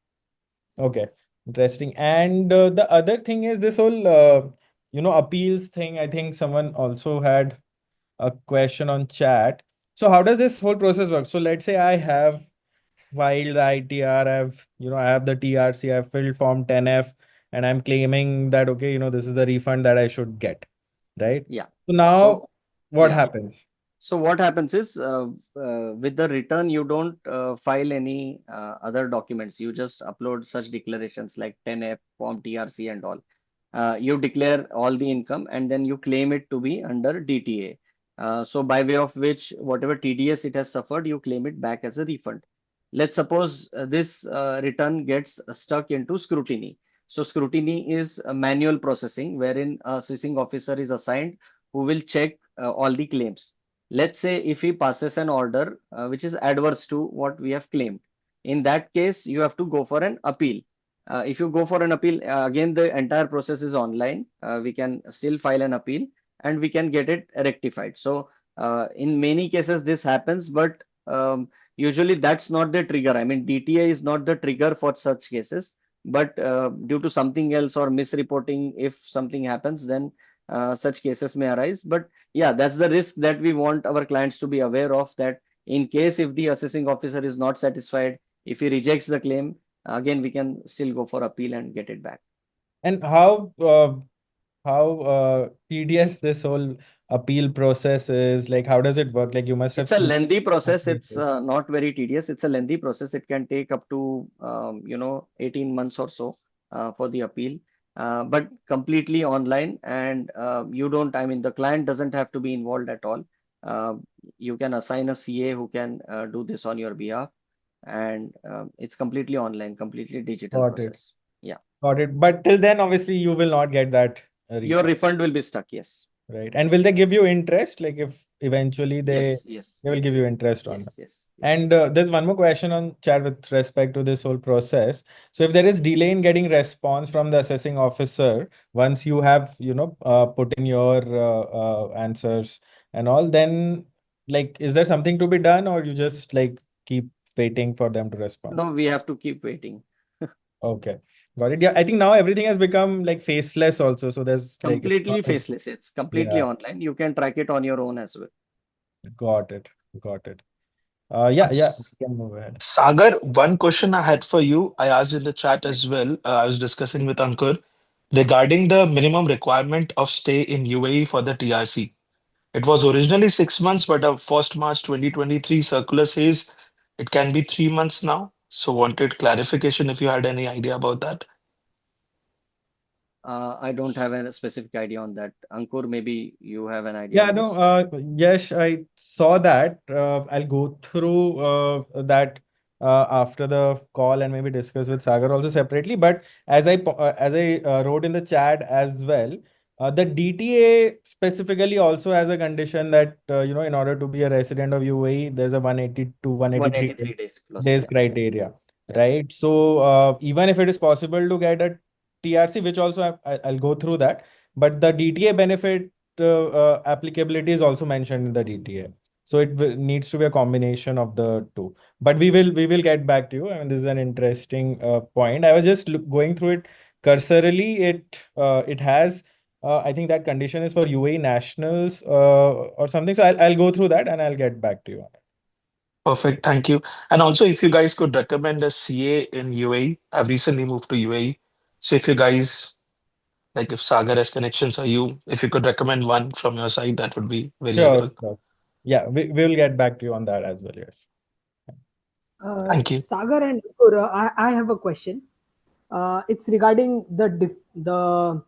Okay, interesting. And the other thing is this whole appeals thing. I think someone also had a question on chat. So how does this whole process work? So let's say I have filed the ITR, I have the TRC, I've filled Form 10F, and I'm claiming that, okay, this is the refund that I should get, right? Yeah. So now So what yeah. happens? So what happens is, with the return, you don't file any other documents. You just upload such declarations like 10F, Form TRC and all. You declare all the income, and then you claim it to be under DTA. So by way of which whatever TDS it has suffered, you claim it back as a refund. Let's suppose this return gets stuck into scrutiny. So scrutiny is a manual processing wherein a assessing officer is assigned who will check all the claims. Let's say if he passes an order which is adverse to what we have claimed. In that case, you have to go for an appeal. If you go for an appeal, again, the entire process is online. We can still file an appeal and we can get it rectified. So in many cases this happens, but usually that's not the trigger. I mean, DTA is not the trigger for such cases, but due to something else or misreporting, if something happens, then such cases may arise. But yeah, that's the risk that we want our clients to be aware of, that in case if the assessing officer is not satisfied, if he rejects the claim, again, we can still go for appeal and get it back. And how tedious this whole appeal process is? Like, how does it work? Like, you must have It's a seen lengthy some process. It's cases. not very tedious. It's a lengthy process. It can take up to 18 months or so for the appeal, but completely online. And you don't, I mean, the client doesn't have to be involved at all. Uh, you can assign a CA who can do this on your behalf, and it's completely online, completely digital Got it. process. Yeah, Got it. But till then, obviously, you will not get that your refund, refund will be stuck. Yes, right? And will they give you interest? Like, if eventually yes, yes, they will give yes, you interest on yes, that. yes, yes. And there's one more question on chat with respect to this whole process. So if there is delay in getting response from the assessing officer, once you have, put in your answers and all, then like, is there something to be done, or you just like keep waiting for them to respond? No, we have to keep waiting. Okay. Got it. Yeah, I think now everything has become like faceless also. So there's like, it's not Completely like, faceless. It's completely yeah, online. You can track it on your own as well. got it. Got it. Yeah, S- we can move ahead. Sagar, one question I had for you, I asked in the chat as well. I was discussing with Ankur regarding the minimum requirement of stay in UAE for the TRC. It was originally 6 months, but a 1st March 2023 circular says it can be 3 months now. So wanted clarification if you had any idea about that. I don't have a specific idea on that. Ankur, maybe you have an idea Yeah, on no, this. yes, I saw that. I'll go through that after the call and maybe discuss with Sagar also separately. But as I wrote in the chat as well, the DTA specifically also has a condition that in order to be a resident of UAE, there's a 180 to 183 183 days plus. days Yeah, criteria, yeah. right? So even if it is possible to get a TRC, which also I'll go through that, but the DTA benefit applicability is also mentioned in the DTA. So it needs to be a combination of the two. But we will get back to you. I mean, this is an interesting point. I was just going through it cursorily. It has I think that condition is for UAE nationals or something. So I'll go through that and I'll get back to you on it. Perfect, thank you. And also, if you guys could recommend a CA in UAE, I've recently moved to UAE. So if you guys, like if Sagar has connections or you, if you could recommend one from your side, that would be very Sure, helpful. sure. Yeah, we will get back to you on that as well. Yes. Thank you. Sagar and Ankur, I have a question. It's regarding the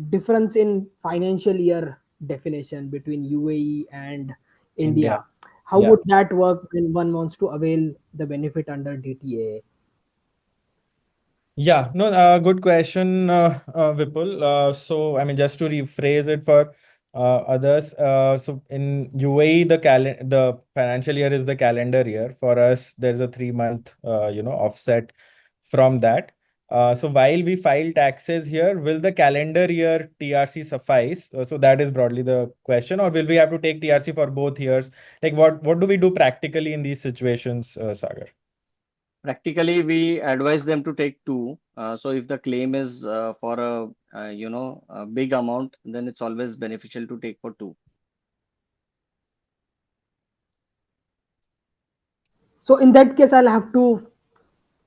difference in financial year definition between UAE and India. India. How Yeah. would that work when one wants to avail the benefit under DTAA? Yeah, no, good question, Vipul. So, I mean, just to rephrase it for others, so in UAE, the financial year is the calendar year. For us, there's a 3 month, offset from that. So while we file taxes here, will the calendar year TRC suffice? So that is broadly the question, or will we have to take TRC for both years? Like, what do we do practically in these situations, Sagar? Practically, we advise them to take two. So if the claim is for a big amount, then it's always beneficial to take for two. So in that case, I'll have to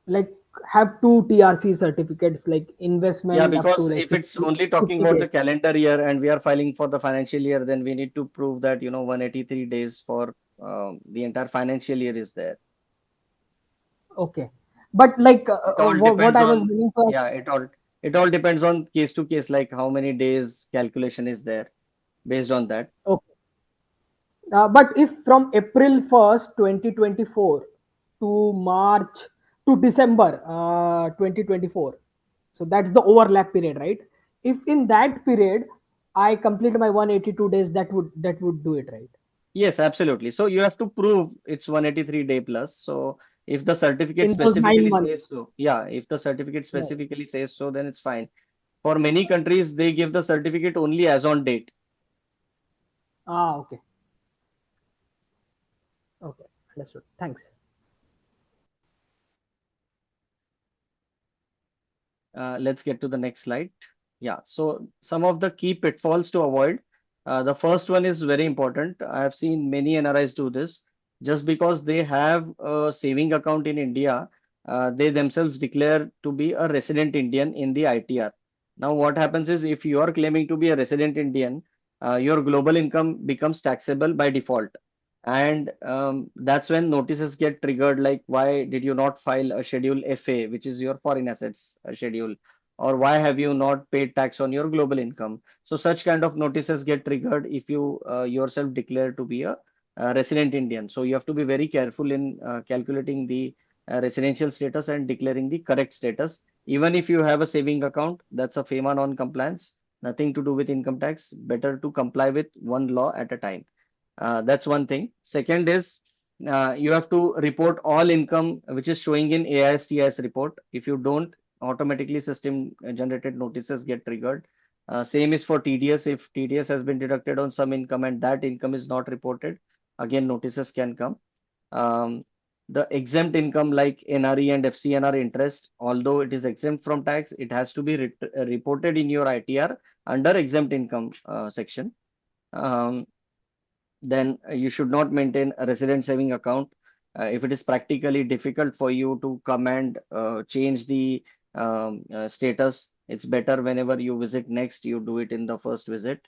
like have two TRC certificates, like Yeah, investment up to because like if it's 50, only talking about 50K. the calendar year and we are filing for the financial year, then we need to prove that 183 days for the entire financial year is there. Okay. But like It all what depends I was on, meaning to ask, yeah, it all depends on case to case, like how many days calculation is there based on that. okay. But if from April 1st, 2024 to March to December 2024, so that's the overlap period, right? If in that period I complete my 182 days, that would do it, right? Yes, absolutely. So you have to prove it's 183 day plus. So if the certificate In those nine specifically months. says so, yeah, if the certificate Right. specifically says so, then it's fine. For many countries, they give the certificate only as on date. Okay. Okay. Understood. Thanks. Let's get to the next slide. Yeah, so some of the key pitfalls to avoid. The first one is very important. I have seen many NRIs do this. Just because they have a saving account in India, they themselves declare to be a resident Indian in the ITR. Now, what happens is if you are claiming to be a resident Indian, your global income becomes taxable by default. And that's when notices get triggered, like why did you not file a Schedule FA, which is your foreign assets schedule, or why have you not paid tax on your global income? So such kind of notices get triggered if you yourself declare to be a resident Indian. So you have to be very careful in calculating the residential status and declaring the correct status. Even if you have a saving account, that's a FEMA non-compliance, nothing to do with income tax. Better to comply with one law at a time. That's one thing. Second is you have to report all income which is showing in AIS-TIS report. If you don't, automatically system generated notices get triggered. Same is for TDS. If TDS has been deducted on some income and that income is not reported, again notices can come. Um, the exempt income like NRE and FCNR interest, although it is exempt from tax, it has to be reported in your ITR under exempt income section. Um, then you should not maintain a resident saving account. If it is practically difficult for you to come and change the status, it's better whenever you visit next, you do it in the first visit.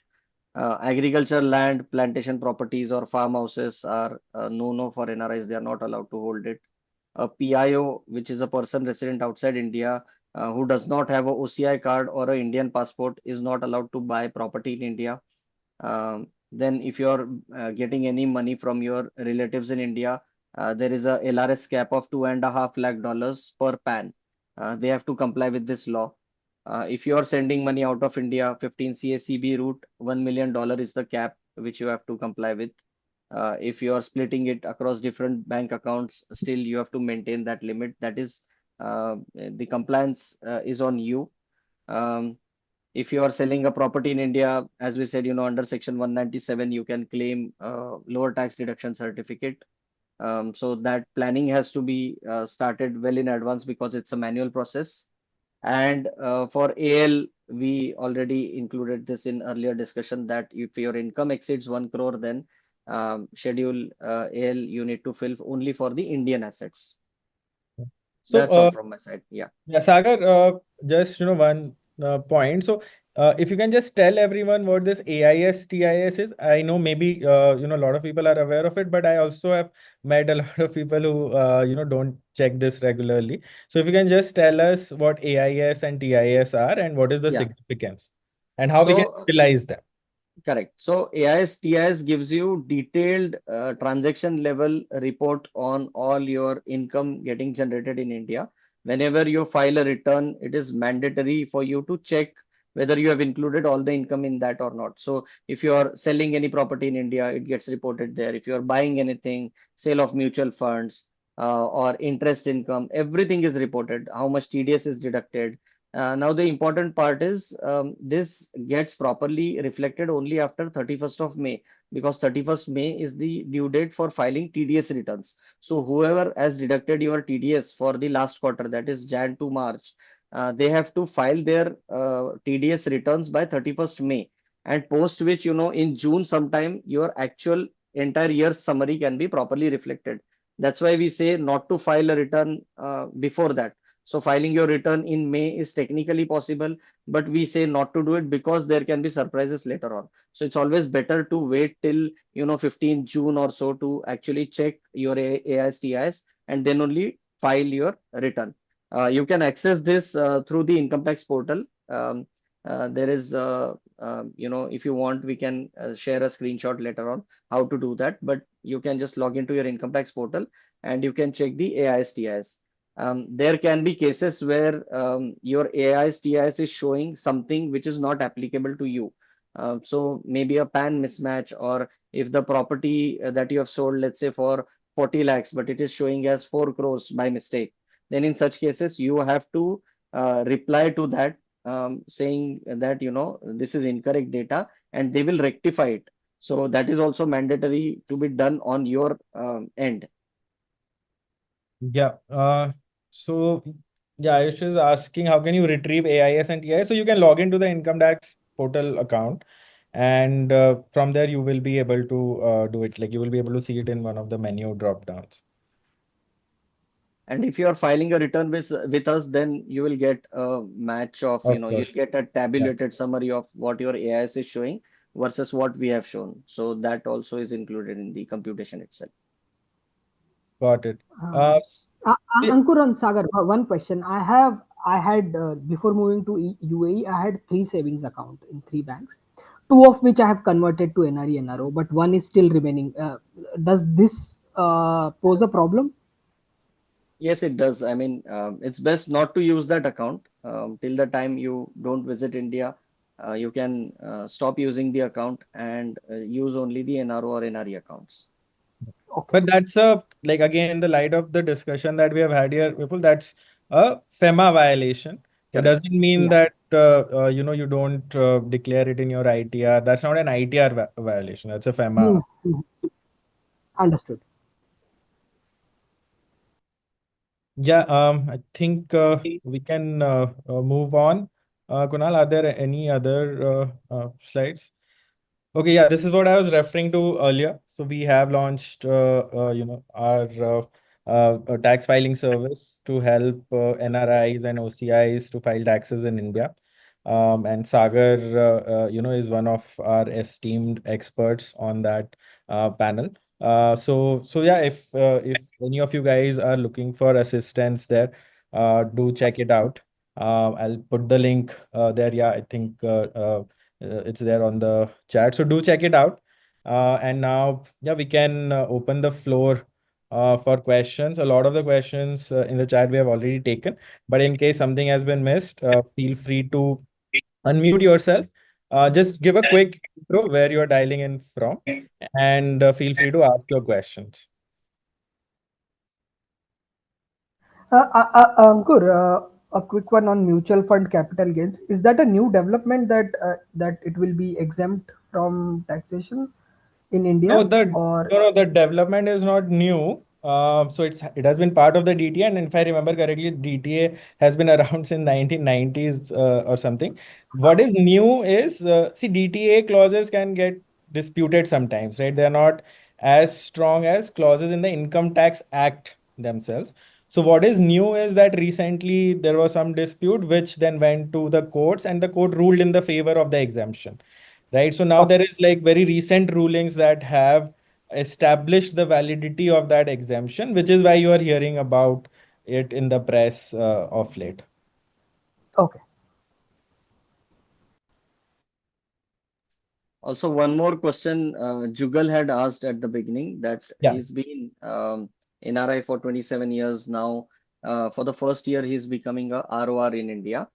Agriculture land, plantation properties, or farmhouses are no for NRIs. They are not allowed to hold it. A PIO, which is a person resident outside India who does not have a OCI card or an Indian passport, is not allowed to buy property in India. Then if you're getting any money from your relatives in India, there is a LRS cap of $2.5 lakh per PAN. They have to comply with this law. If you are sending money out of India, 15 CACB route, $1 million is the cap which you have to comply with. If you are splitting it across different bank accounts, still you have to maintain that limit. That is the compliance is on you. If you are selling a property in India, as we said, under Section 197, you can claim lower tax deduction certificate. So that planning has to be started well in advance because it's a manual process. And for AL, we already included this in earlier discussion that if your income exceeds 1 crore, then schedule AL you need to fill only for the Indian assets. So, That's all from my side. Yeah. yeah, Sagar, just one point. So, if you can just tell everyone what this AIS TIS is. I know maybe a lot of people are aware of it, but I also have met a lot of people who don't check this regularly. So, if you can just tell us what AIS and TIS are and what is the Yeah. significance and how we can So utilize them. correct. So AIS-TIS gives you detailed transaction level report on all your income getting generated in India. Whenever you file a return, it is mandatory for you to check whether you have included all the income in that or not. So if you are selling any property in India, it gets reported there. If you are buying anything, sale of mutual funds or interest income, everything is reported. How much TDS is deducted. Now the important part is this gets properly reflected only after 31st of May because 31st May is the due date for filing TDS returns. So whoever has deducted your TDS for the last quarter, that is Jan to March, they have to file their TDS returns by 31st May, and post which in June sometime your actual entire year's summary can be properly reflected. That's why we say not to file a return before that. So filing your return in May is technically possible, but we say not to do it because there can be surprises later on. So it's always better to wait till 15 June or so to actually check your AIS-TIS and then only file your return. You can access this through the income tax portal. There is, if you want, we can share a screenshot later on how to do that. But you can just log into your income tax portal and you can check the AIS TIS. There can be cases where your AIS TIS is showing something which is not applicable to you. So maybe a PAN mismatch, or if the property that you have sold, let's say for 40 lakhs, but it is showing as 4 crores by mistake, then in such cases you have to reply to that, saying that this is incorrect data, and they will rectify it. So that is also mandatory to be done on your end. Yeah. So yeah, Ayush is asking how can you retrieve AIS and TIS? So you can log into the income tax portal account, and from there you will be able to do it. Like you will be able to see it in one of the menu drop downs. And if you are filing a return with us, then you will get a match of, Of course. you'll get a Yeah. tabulated summary of what your AIS is showing versus what we have shown. So that also is included in the computation itself. Got it. Uh, Yeah. Ankur and Sagar, one question. I had before moving to UAE, I had three savings account in three banks, two of which I have converted to NRE NRO, but one is still remaining. Does this pose a problem? Yes, it does. I mean, it's best not to use that account till the time you don't visit India. You can stop using the account and use only the NRO or NRE accounts. Okay. But that's like again in the light of the discussion that we have had here, Vipul, that's a FEMA violation. It Correct. doesn't mean Yeah. that you don't declare it in your ITR. That's not an ITR violation. That's a FEMA. Hmm. Understood. Yeah, I think we can move on. Kunal, are there any other slides? Okay, yeah, this is what I was referring to earlier. So we have launched, our tax filing service to help NRIs and OCIs to file taxes in India. And Sagar, is one of our esteemed experts on that panel. So yeah, if any of you guys are looking for assistance there, do check it out. I'll put the link there. Yeah, I think it's there on the chat. So do check it out. And now, yeah, we can open the floor for questions. A lot of the questions in the chat we have already taken, but in case something has been missed, feel free to unmute yourself. Just give a quick intro where you are dialing in from, and feel free to ask your questions. Ankur, a quick one on mutual fund capital gains. Is that a new development that it will be exempt from taxation in No, India, the or no, no, the development is not new. So it has been part of the DTA, and if I remember correctly, DTA has been around since 1990s or something. What is new is see, DTA clauses can get disputed sometimes, right? They are not as strong as clauses in the Income Tax Act themselves. So what is new is that recently there was some dispute which then went to the courts, and the court ruled in the favor of the exemption, right? So now there is like very recent rulings that have established the validity of that exemption, which is why you are hearing about it in the press of late. okay? Also, one more question Jugal had asked at the beginning, that Yeah. he's been NRI for 27 years now. For the first year, he's becoming a ROR in India.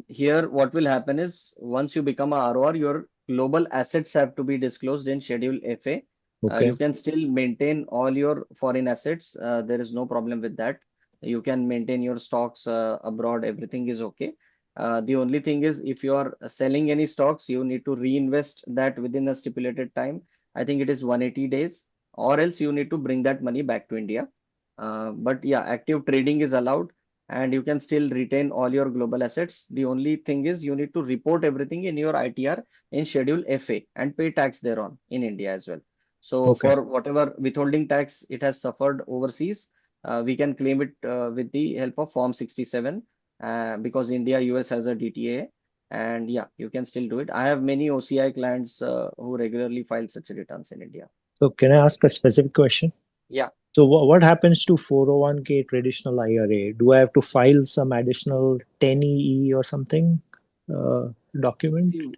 Here, what will happen is once you become a ROR, your global assets have to be disclosed in Schedule FA. You can still maintain all your foreign assets. There is no problem with that. You can maintain your stocks abroad. Everything is okay. The only thing is, if you are selling any stocks, you need to reinvest that within a stipulated time. I think it is 180 days, or else you need to bring that money back to India. But yeah, active trading is allowed, and you can still retain all your global assets. The only thing is you need to report everything in your ITR in Schedule FA and pay tax thereon in India as well. So for whatever withholding tax it has suffered overseas, we can claim it with the help of Form 67, because India, US has a DTAA, and yeah, you can still do it. I have many OCI clients who regularly file such returns in India. So can I ask a specific question? Yeah. So what happens to 401k traditional IRA? Do I have to file some additional 10EE or something? document? See,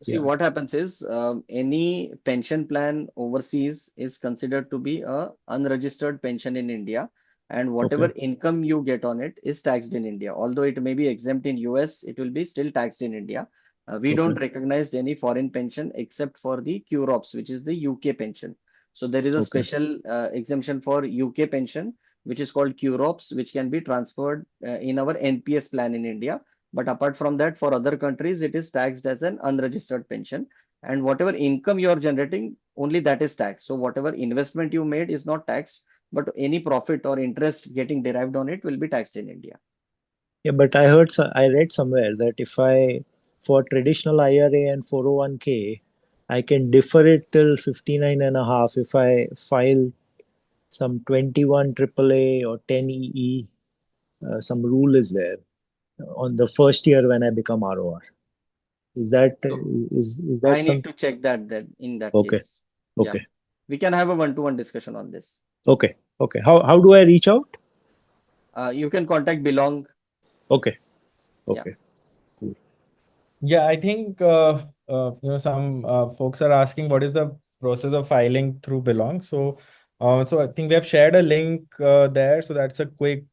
See, Yeah. what happens is any pension plan overseas is considered to be a unregistered pension in India, and whatever Okay. income you get on it is taxed in India. Although it may be exempt in US, it will be still taxed in India. We Okay. don't recognize any foreign pension except for the QROPS, which is the UK pension. So there is a Okay. special exemption for UK pension, which is called QROPS, which can be transferred in our NPS plan in India. But apart from that, for other countries, it is taxed as an unregistered pension. And whatever income you are generating, only that is taxed. So whatever investment you made is not taxed, but any profit or interest getting derived on it will be taxed in India. Yeah, but I read somewhere that if I, for traditional IRA and 401k, I can defer it till 59 and a half if I file some 21 AAA or 10 EE. Some rule is there on the first year when I become ROR. Is that So is that I need some? to check that then in that Okay. case. Yeah, Okay. we can have a one-to-one discussion on this. Okay. Okay. How do I reach out? You can contact Belong. Okay. Yeah. Okay. Cool. Yeah, I think some folks are asking what is the process of filing through Belong. So I think we have shared a link there. So that's a quick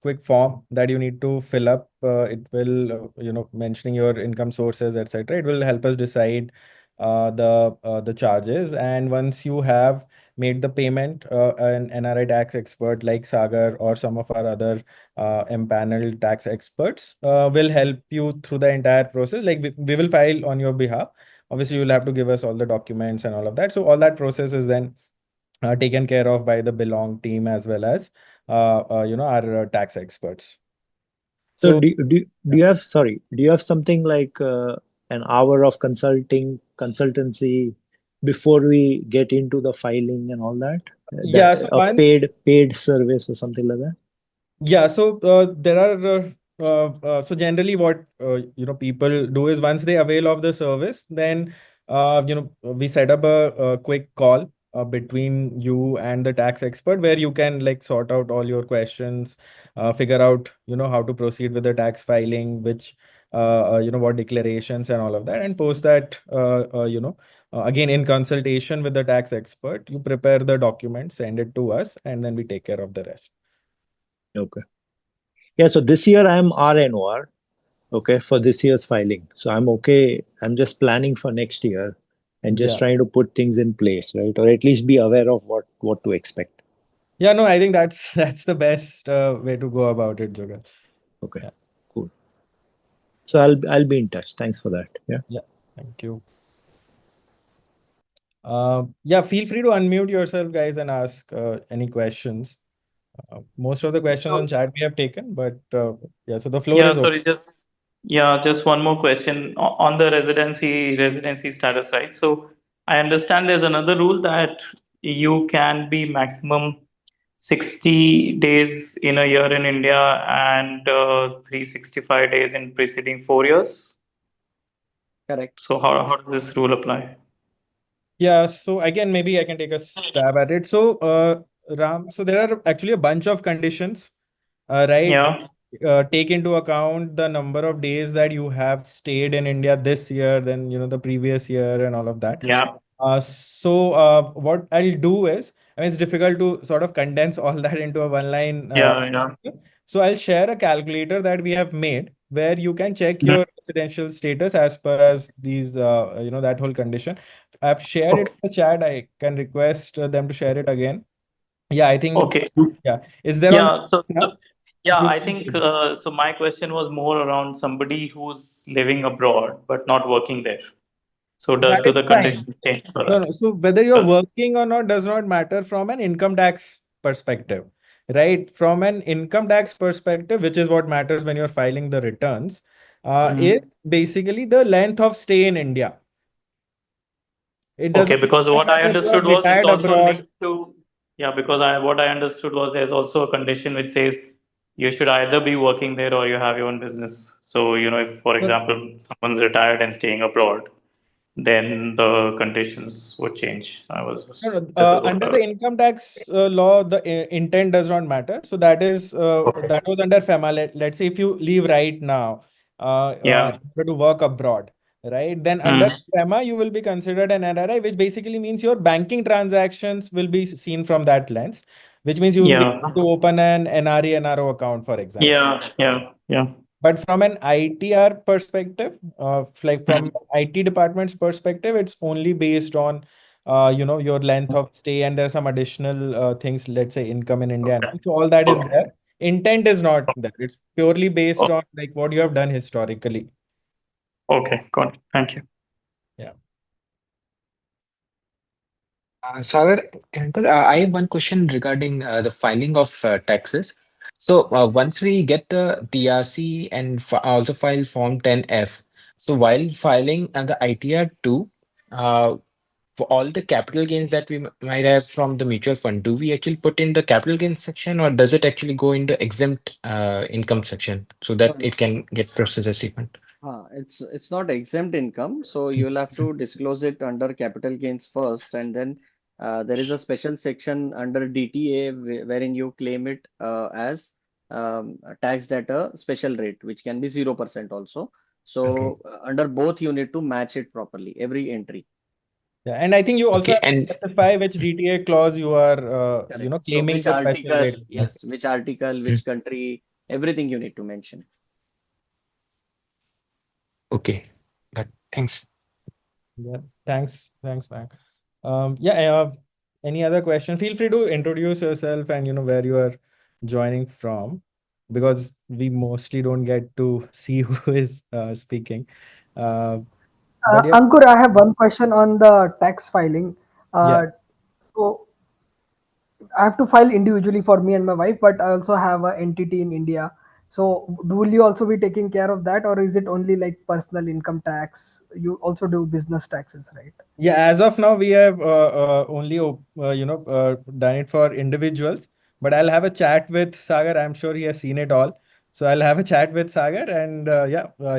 quick form that you need to fill up. It will mentioning your income sources, etc. It will help us decide the charges. And once you have made the payment, an NRI tax expert like Sagar or some of our other empaneled tax experts will help you through the entire process. Like we will file on your behalf. Obviously, you'll have to give us all the documents and all of that. So all that process is then taken care of by the Belong team as well as our tax experts. So So do you have, sorry, do you have something like an hour of consultancy before we get into the filing and all that? yeah, so A once paid service or something like that? Yeah, so there are so generally what people do is once they avail of the service, then we set up a quick call between you and the tax expert where you can like sort out all your questions, figure out how to proceed with the tax filing, which what declarations and all of that, and post that again in consultation with the tax expert. You prepare the document, send it to us, and then we take care of the rest. Okay. Yeah, so this year I'm RNOR, okay, for this year's filing. So I'm okay. I'm just planning for next year and just Yeah. trying to put things in place, right? Or at least be aware of what to expect. Yeah, no, I think that's that's the best way to go about it, Jogal. Okay, Yeah. cool. So I'll be in touch. Thanks for that. Yeah. Yeah, thank you. Yeah, feel free to unmute yourself, guys, and ask any questions. Most of the questions on chat we have taken, but yeah, so the floor Yeah, is open. sorry, just one more question on the residency status, right? So I understand there's another rule that you can be maximum 60 days in a year in India and 365 days in preceding 4 years. Correct. So how does this rule apply? Yeah, so again, maybe I can take a stab at it. So, Ram, so there are actually a bunch of conditions, right? Yeah, Take into account the number of days that you have stayed in India this year, then the previous year and all of that. yeah, What I'll do is, I mean, it's difficult to sort of condense all that into a one line. yeah. So I'll share a calculator that we have made where you can check Mhm. your residential status as per as these, that whole condition. I've shared it Okay. in the chat. I can request them to share it again. Yeah, I think, Okay. yeah. Is there on? Yeah, Yeah. yeah, You I think so. My question was more around somebody who's living abroad but not working there. So That do is the fine. conditions change for No, that? no. So whether you're Yes. working or not does not matter from an income tax perspective, right? From an income tax perspective, which is what matters when you're filing the returns, Mhm. is basically the length of stay in India. It does Okay, not because what matter I whether you are understood was it's retired also abroad. linked to, yeah, because what I understood was there's also a condition which says you should either be working there or you have your own business. So, if, for So, example, someone's retired and staying abroad, then the conditions would change. I was No, just, no, this is what under I the was. income tax law, the intent does not matter. So that is Okay. that was under FEMA. Let's say if you leave right now, Yeah. in order to work abroad, right? Then under FEMA, you will be considered an NRI, which basically means your banking transactions will be seen from that lens, which means you will be Yeah. able to open an NRE, NRO account, for example. Yeah. But from an ITR perspective, like from IT department's perspective, it's only based on, your length of stay, and there's some additional things, let's say income in India. And so all that is Okay. there. Intent is not there. It's purely based Oh, on like what you have done historically. okay, got it. Thank you. Yeah. Sagar, Ankur, I have one question regarding the filing of taxes. So once we get the TRC and also file Form 10F, so while filing the ITR-2, for all the capital gains that we might have from the mutual fund, do we actually put in the capital gains section, or does it actually go in the exempt income section so that No, it can get processed as statement? it's not exempt income, so you'll have to disclose it under capital gains first, and then there is a special section under DTAA wherein you claim it as taxed at a special rate, which can be 0% also. Okay. So under both, you need to match it properly every entry. Yeah. And I think you also Okay. have to And specify which DTA clause you are, Correct. So claiming which the special article, rate. yes, which article, which country, everything you need to mention. okay. Thanks. Yeah. Thanks, Frank. Yeah. Any other question? Feel free to introduce yourself and where you are joining from, because we mostly don't get to see who is speaking. But yeah, Ankur, I have one question on the tax filing. yeah. So I have to file individually for me and my wife, but I also have an entity in India. So will you also be taking care of that, or is it only like personal income tax? You also do business taxes, right? Yeah, as of now, we have only done it for individuals. But I'll have a chat with Sagar. I'm sure he has seen it all. So I'll have a chat with Sagar, and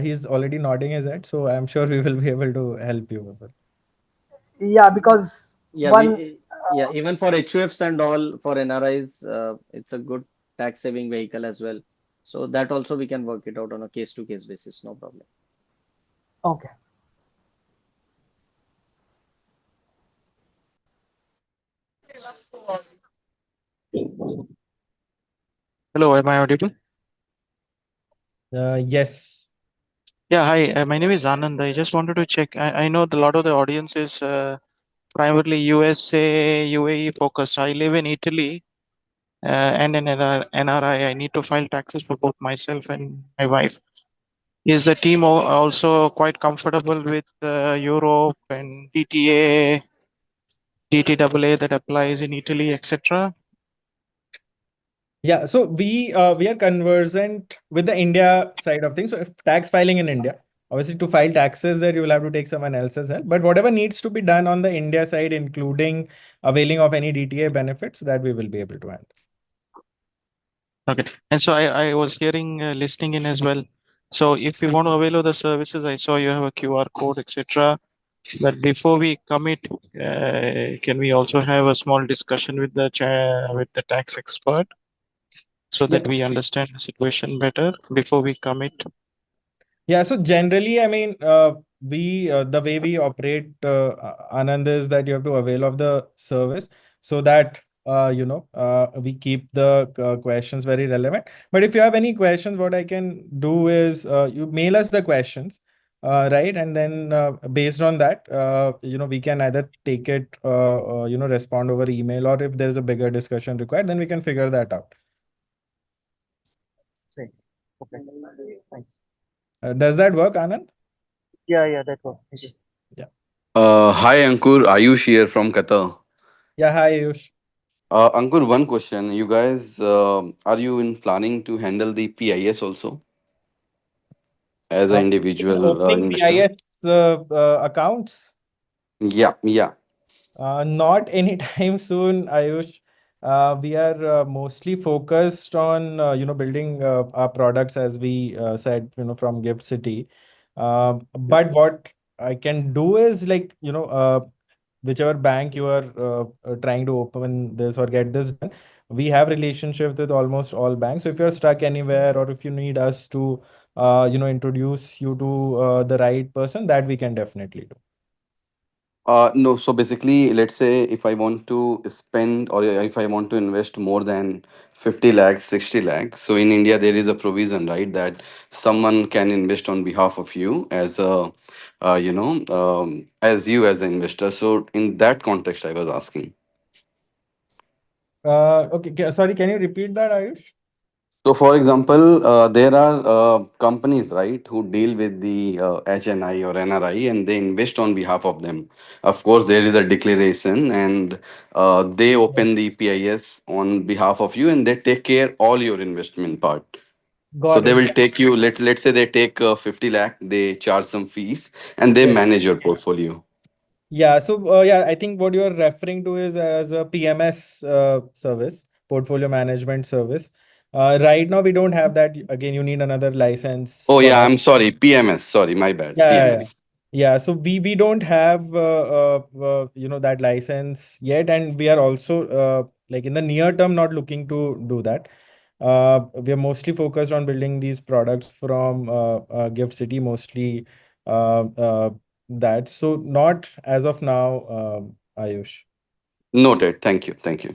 he's already nodding his head. So I'm sure we will be able to help you with it. Yeah, because Yeah, one, even for HUFs and all for NRIs, it's a good tax saving vehicle as well. So that also we can work it out on a case to case basis, no problem. okay. Hello, am I audible? Yes. Yeah, hi. My name is Anand. I just wanted to check. I know a lot of the audience is primarily USA, UAE focused. I live in Italy and in NRI. I need to file taxes for both myself and my wife. Is the team also quite comfortable with Europe and DTA, DTAA that applies in Italy, etc.? Yeah, so we are conversant with the India side of things. So if tax filing in India, obviously to file taxes there, you will have to take someone else's help. But whatever needs to be done on the India side, including availing of any DTA benefits, that we will be able to handle. Okay. And so I was hearing, listening in as well. So if you want to avail of the services, I saw you have a QR code, etc. But before we commit, can we also have a small discussion with the tax expert so that we Yes. understand the situation better before we commit? Yeah, so generally, I mean, the way we operate, Anand, is that you have to avail of the service so that we keep the questions very relevant. But if you have any questions, what I can do is you mail us the questions, right? And then based on that, we can either take it, respond over email, or if there's a bigger discussion required, then we can figure that out. Okay. Thanks. Does that work, Anand? Yeah, that works. Thank you. Yeah. Hi Ankur, Ayush here from Qatar. Yeah, hi, Ayush. Ankur, one question. You guys, are you in planning to handle the PIS also as an individual Opening investor? PIS accounts? Yeah. Not anytime soon, Ayush. We are mostly focused on building our products, as we said, from Gift City. But what I can do is like, whichever bank you are trying to open this or get this done, we have relationships with almost all banks. So if you're stuck anywhere, or if you need us to, introduce you to the right person, that we can definitely do. No, so basically, let's say if I want to spend or if I want to invest more than 50 lakhs, 60 lakhs, so in India, there is a provision, right, that someone can invest on behalf of you as a, as you as an investor. So in that context, I was asking. Okay, sorry, can you repeat that, Ayush? So, for example, there are companies, right, who deal with the HNI or NRI and they invest on behalf of them. Of course, there is a declaration and they open the PIS on behalf of you and they take care all your investment part. So Got they it. will take you, let's say they take 50 lakh, they charge some fees and they Yes. manage your portfolio. Yeah, so yeah, I think what you're referring to is as a PMS service, portfolio management service. Right now, we don't have that. Again, you need another license Oh, for yeah, us. I'm sorry, PMS. Sorry, my bad. Yeah, yeah, yeah. PMS. Yeah, so we don't have that license yet, and we are also like in the near term not looking to do that. We are mostly focused on building these products from Gift City, mostly that. So not as of now, Ayush. Noted. Thank you. Thank you.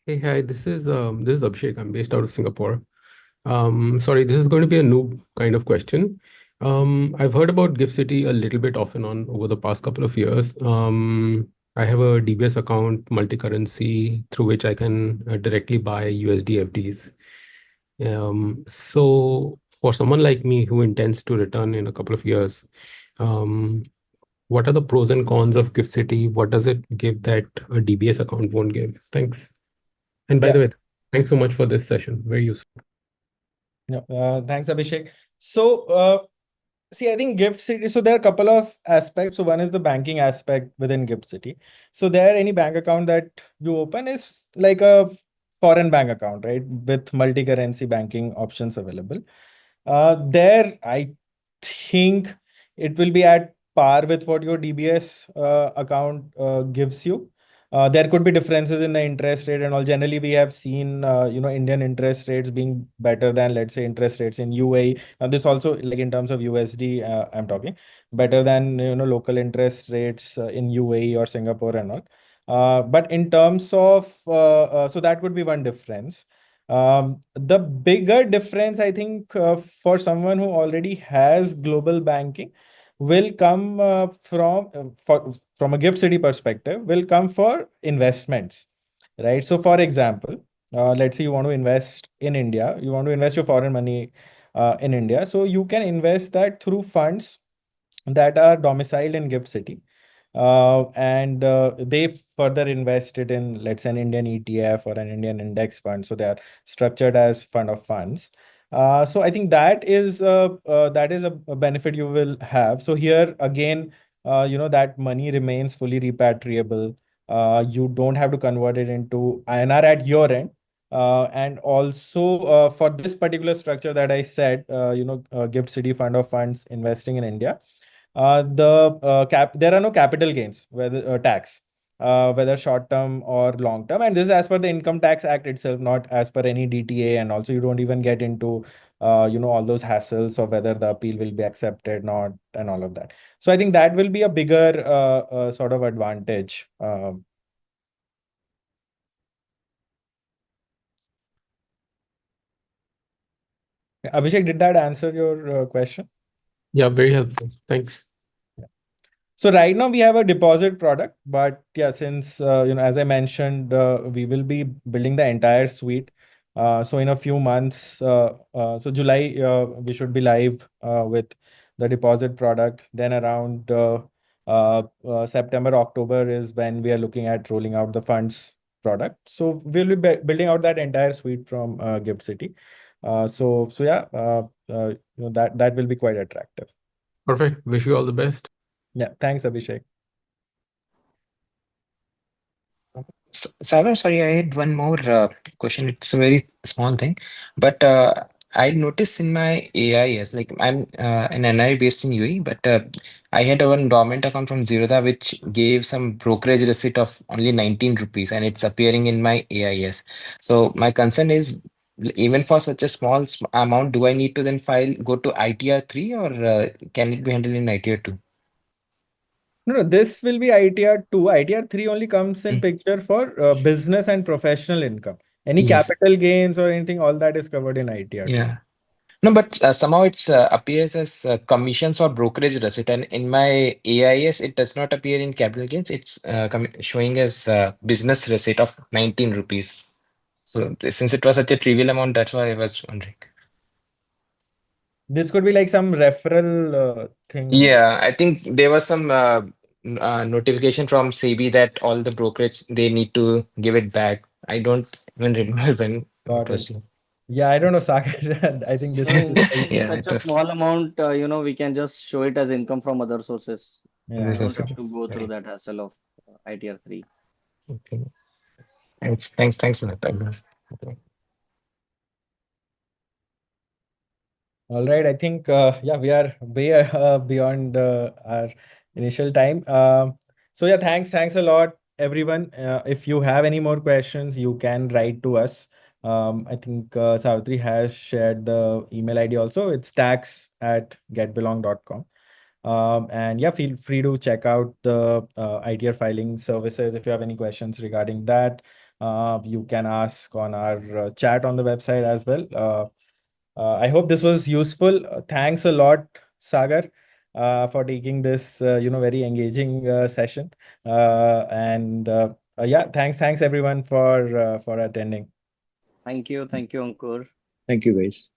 Hey, hi, this is Abhishek. I'm based out of Singapore. Sorry, this is going to be a noob kind of question. I've heard about Gift City a little bit off and on over the past couple of years. I have a DBS account, multi-currency, through which I can directly buy USD FDs. So for someone like me who intends to return in a couple of years, um, what are the pros and cons of Gift City? What does it give that a DBS account won't give? Thanks. And by Yeah. the way, thanks so much for this session. Very useful. Yeah, thanks, Abhishek. So, see, I think Gift City. So there are a couple of aspects. So one is the banking aspect within Gift City. So there, any bank account that you open is like a foreign bank account, right? With multi-currency banking options available. There, I think it will be at par with what your DBS account gives you. There could be differences in the interest rate and all. Generally, we have seen, Indian interest rates being better than, let's say, interest rates in UAE. Now, this also, like in terms of USD, I'm talking better than, local interest rates in UAE or Singapore and all. But in terms of, so that would be one difference. The bigger difference, I think, for someone who already has global banking, will come from a Gift City perspective, will come for investments, right? So, for example, let's say you want to invest in India, you want to invest your foreign money in India, so you can invest that through funds that are domiciled in Gift City. And they further invest it in, let's say, an Indian ETF or an Indian index fund. So they are structured as fund of funds. So I think that is a benefit you will have. So here again, that money remains fully repatriable. You don't have to convert it into INR at your end. And also for this particular structure that I said, Gift City Fund of Funds investing in India, there are no capital gains, whether tax, whether short term or long term, and this is as per the Income Tax Act itself, not as per any DTA. And also, you don't even get into all those hassles of whether the appeal will be accepted, not, and all of that. So I think that will be a bigger sort of advantage. Abhishek, did that answer your question? Yeah, very helpful. Thanks. So right now we have a deposit product, but yeah, since as I mentioned, we will be building the entire suite. So in a few months, so July, we should be live with the deposit product. Then around September, October is when we are looking at rolling out the funds product. So we'll be building out that entire suite from Gift City. So yeah, that will be quite attractive. Perfect. Wish you all the best. Yeah, thanks, Abhishek. So, Sagar, sorry, I had one more question. It's a very small thing, but I noticed in my AIS, like I'm an NRI based in UAE, but I had one dormant account from Zerodha which gave some brokerage receipt of only 19 rupees and it's appearing in my AIS. So my concern is even for such a small amount, do I need to then go to ITR-3 or can it be handled in ITR-2? No, this will be ITR-2. ITR-3 only comes in Mm. picture for business and professional income. Any Yes. capital gains or anything, all that is covered in ITR-2. Yeah. No, but somehow it's appears as commissions or brokerage receipt, and in my AIS it does not appear in capital gains. It's showing as business receipt of 19 rupees. So since it was such a trivial amount, that's why I was wondering. This could be like some referral thing. Yeah, I think there was some notification from SEBI that all the brokerage they need to give it back. I don't even remember when Got it was it. due. Yeah, I don't know, Sagar. I think this So is in Yeah, such a small amount, we can just show it as income from other sources. We yeah. this don't is have to go through right. that hassle of ITR-3. Okay. Thanks a lot. Okay. All right. I think yeah, we are way beyond our initial time. So yeah, thanks a lot, everyone. If you have any more questions, you can write to us. I think Savitri has shared the email ID also. It's tax@getbelong.com. And yeah, feel free to check out the ITR filing services if you have any questions regarding that. You can ask on our chat on the website as well. I hope this was useful. Thanks a lot, Sagar, for taking this very engaging session. And yeah, thanks everyone for attending. Thank you, Ankur. Thank you, guys.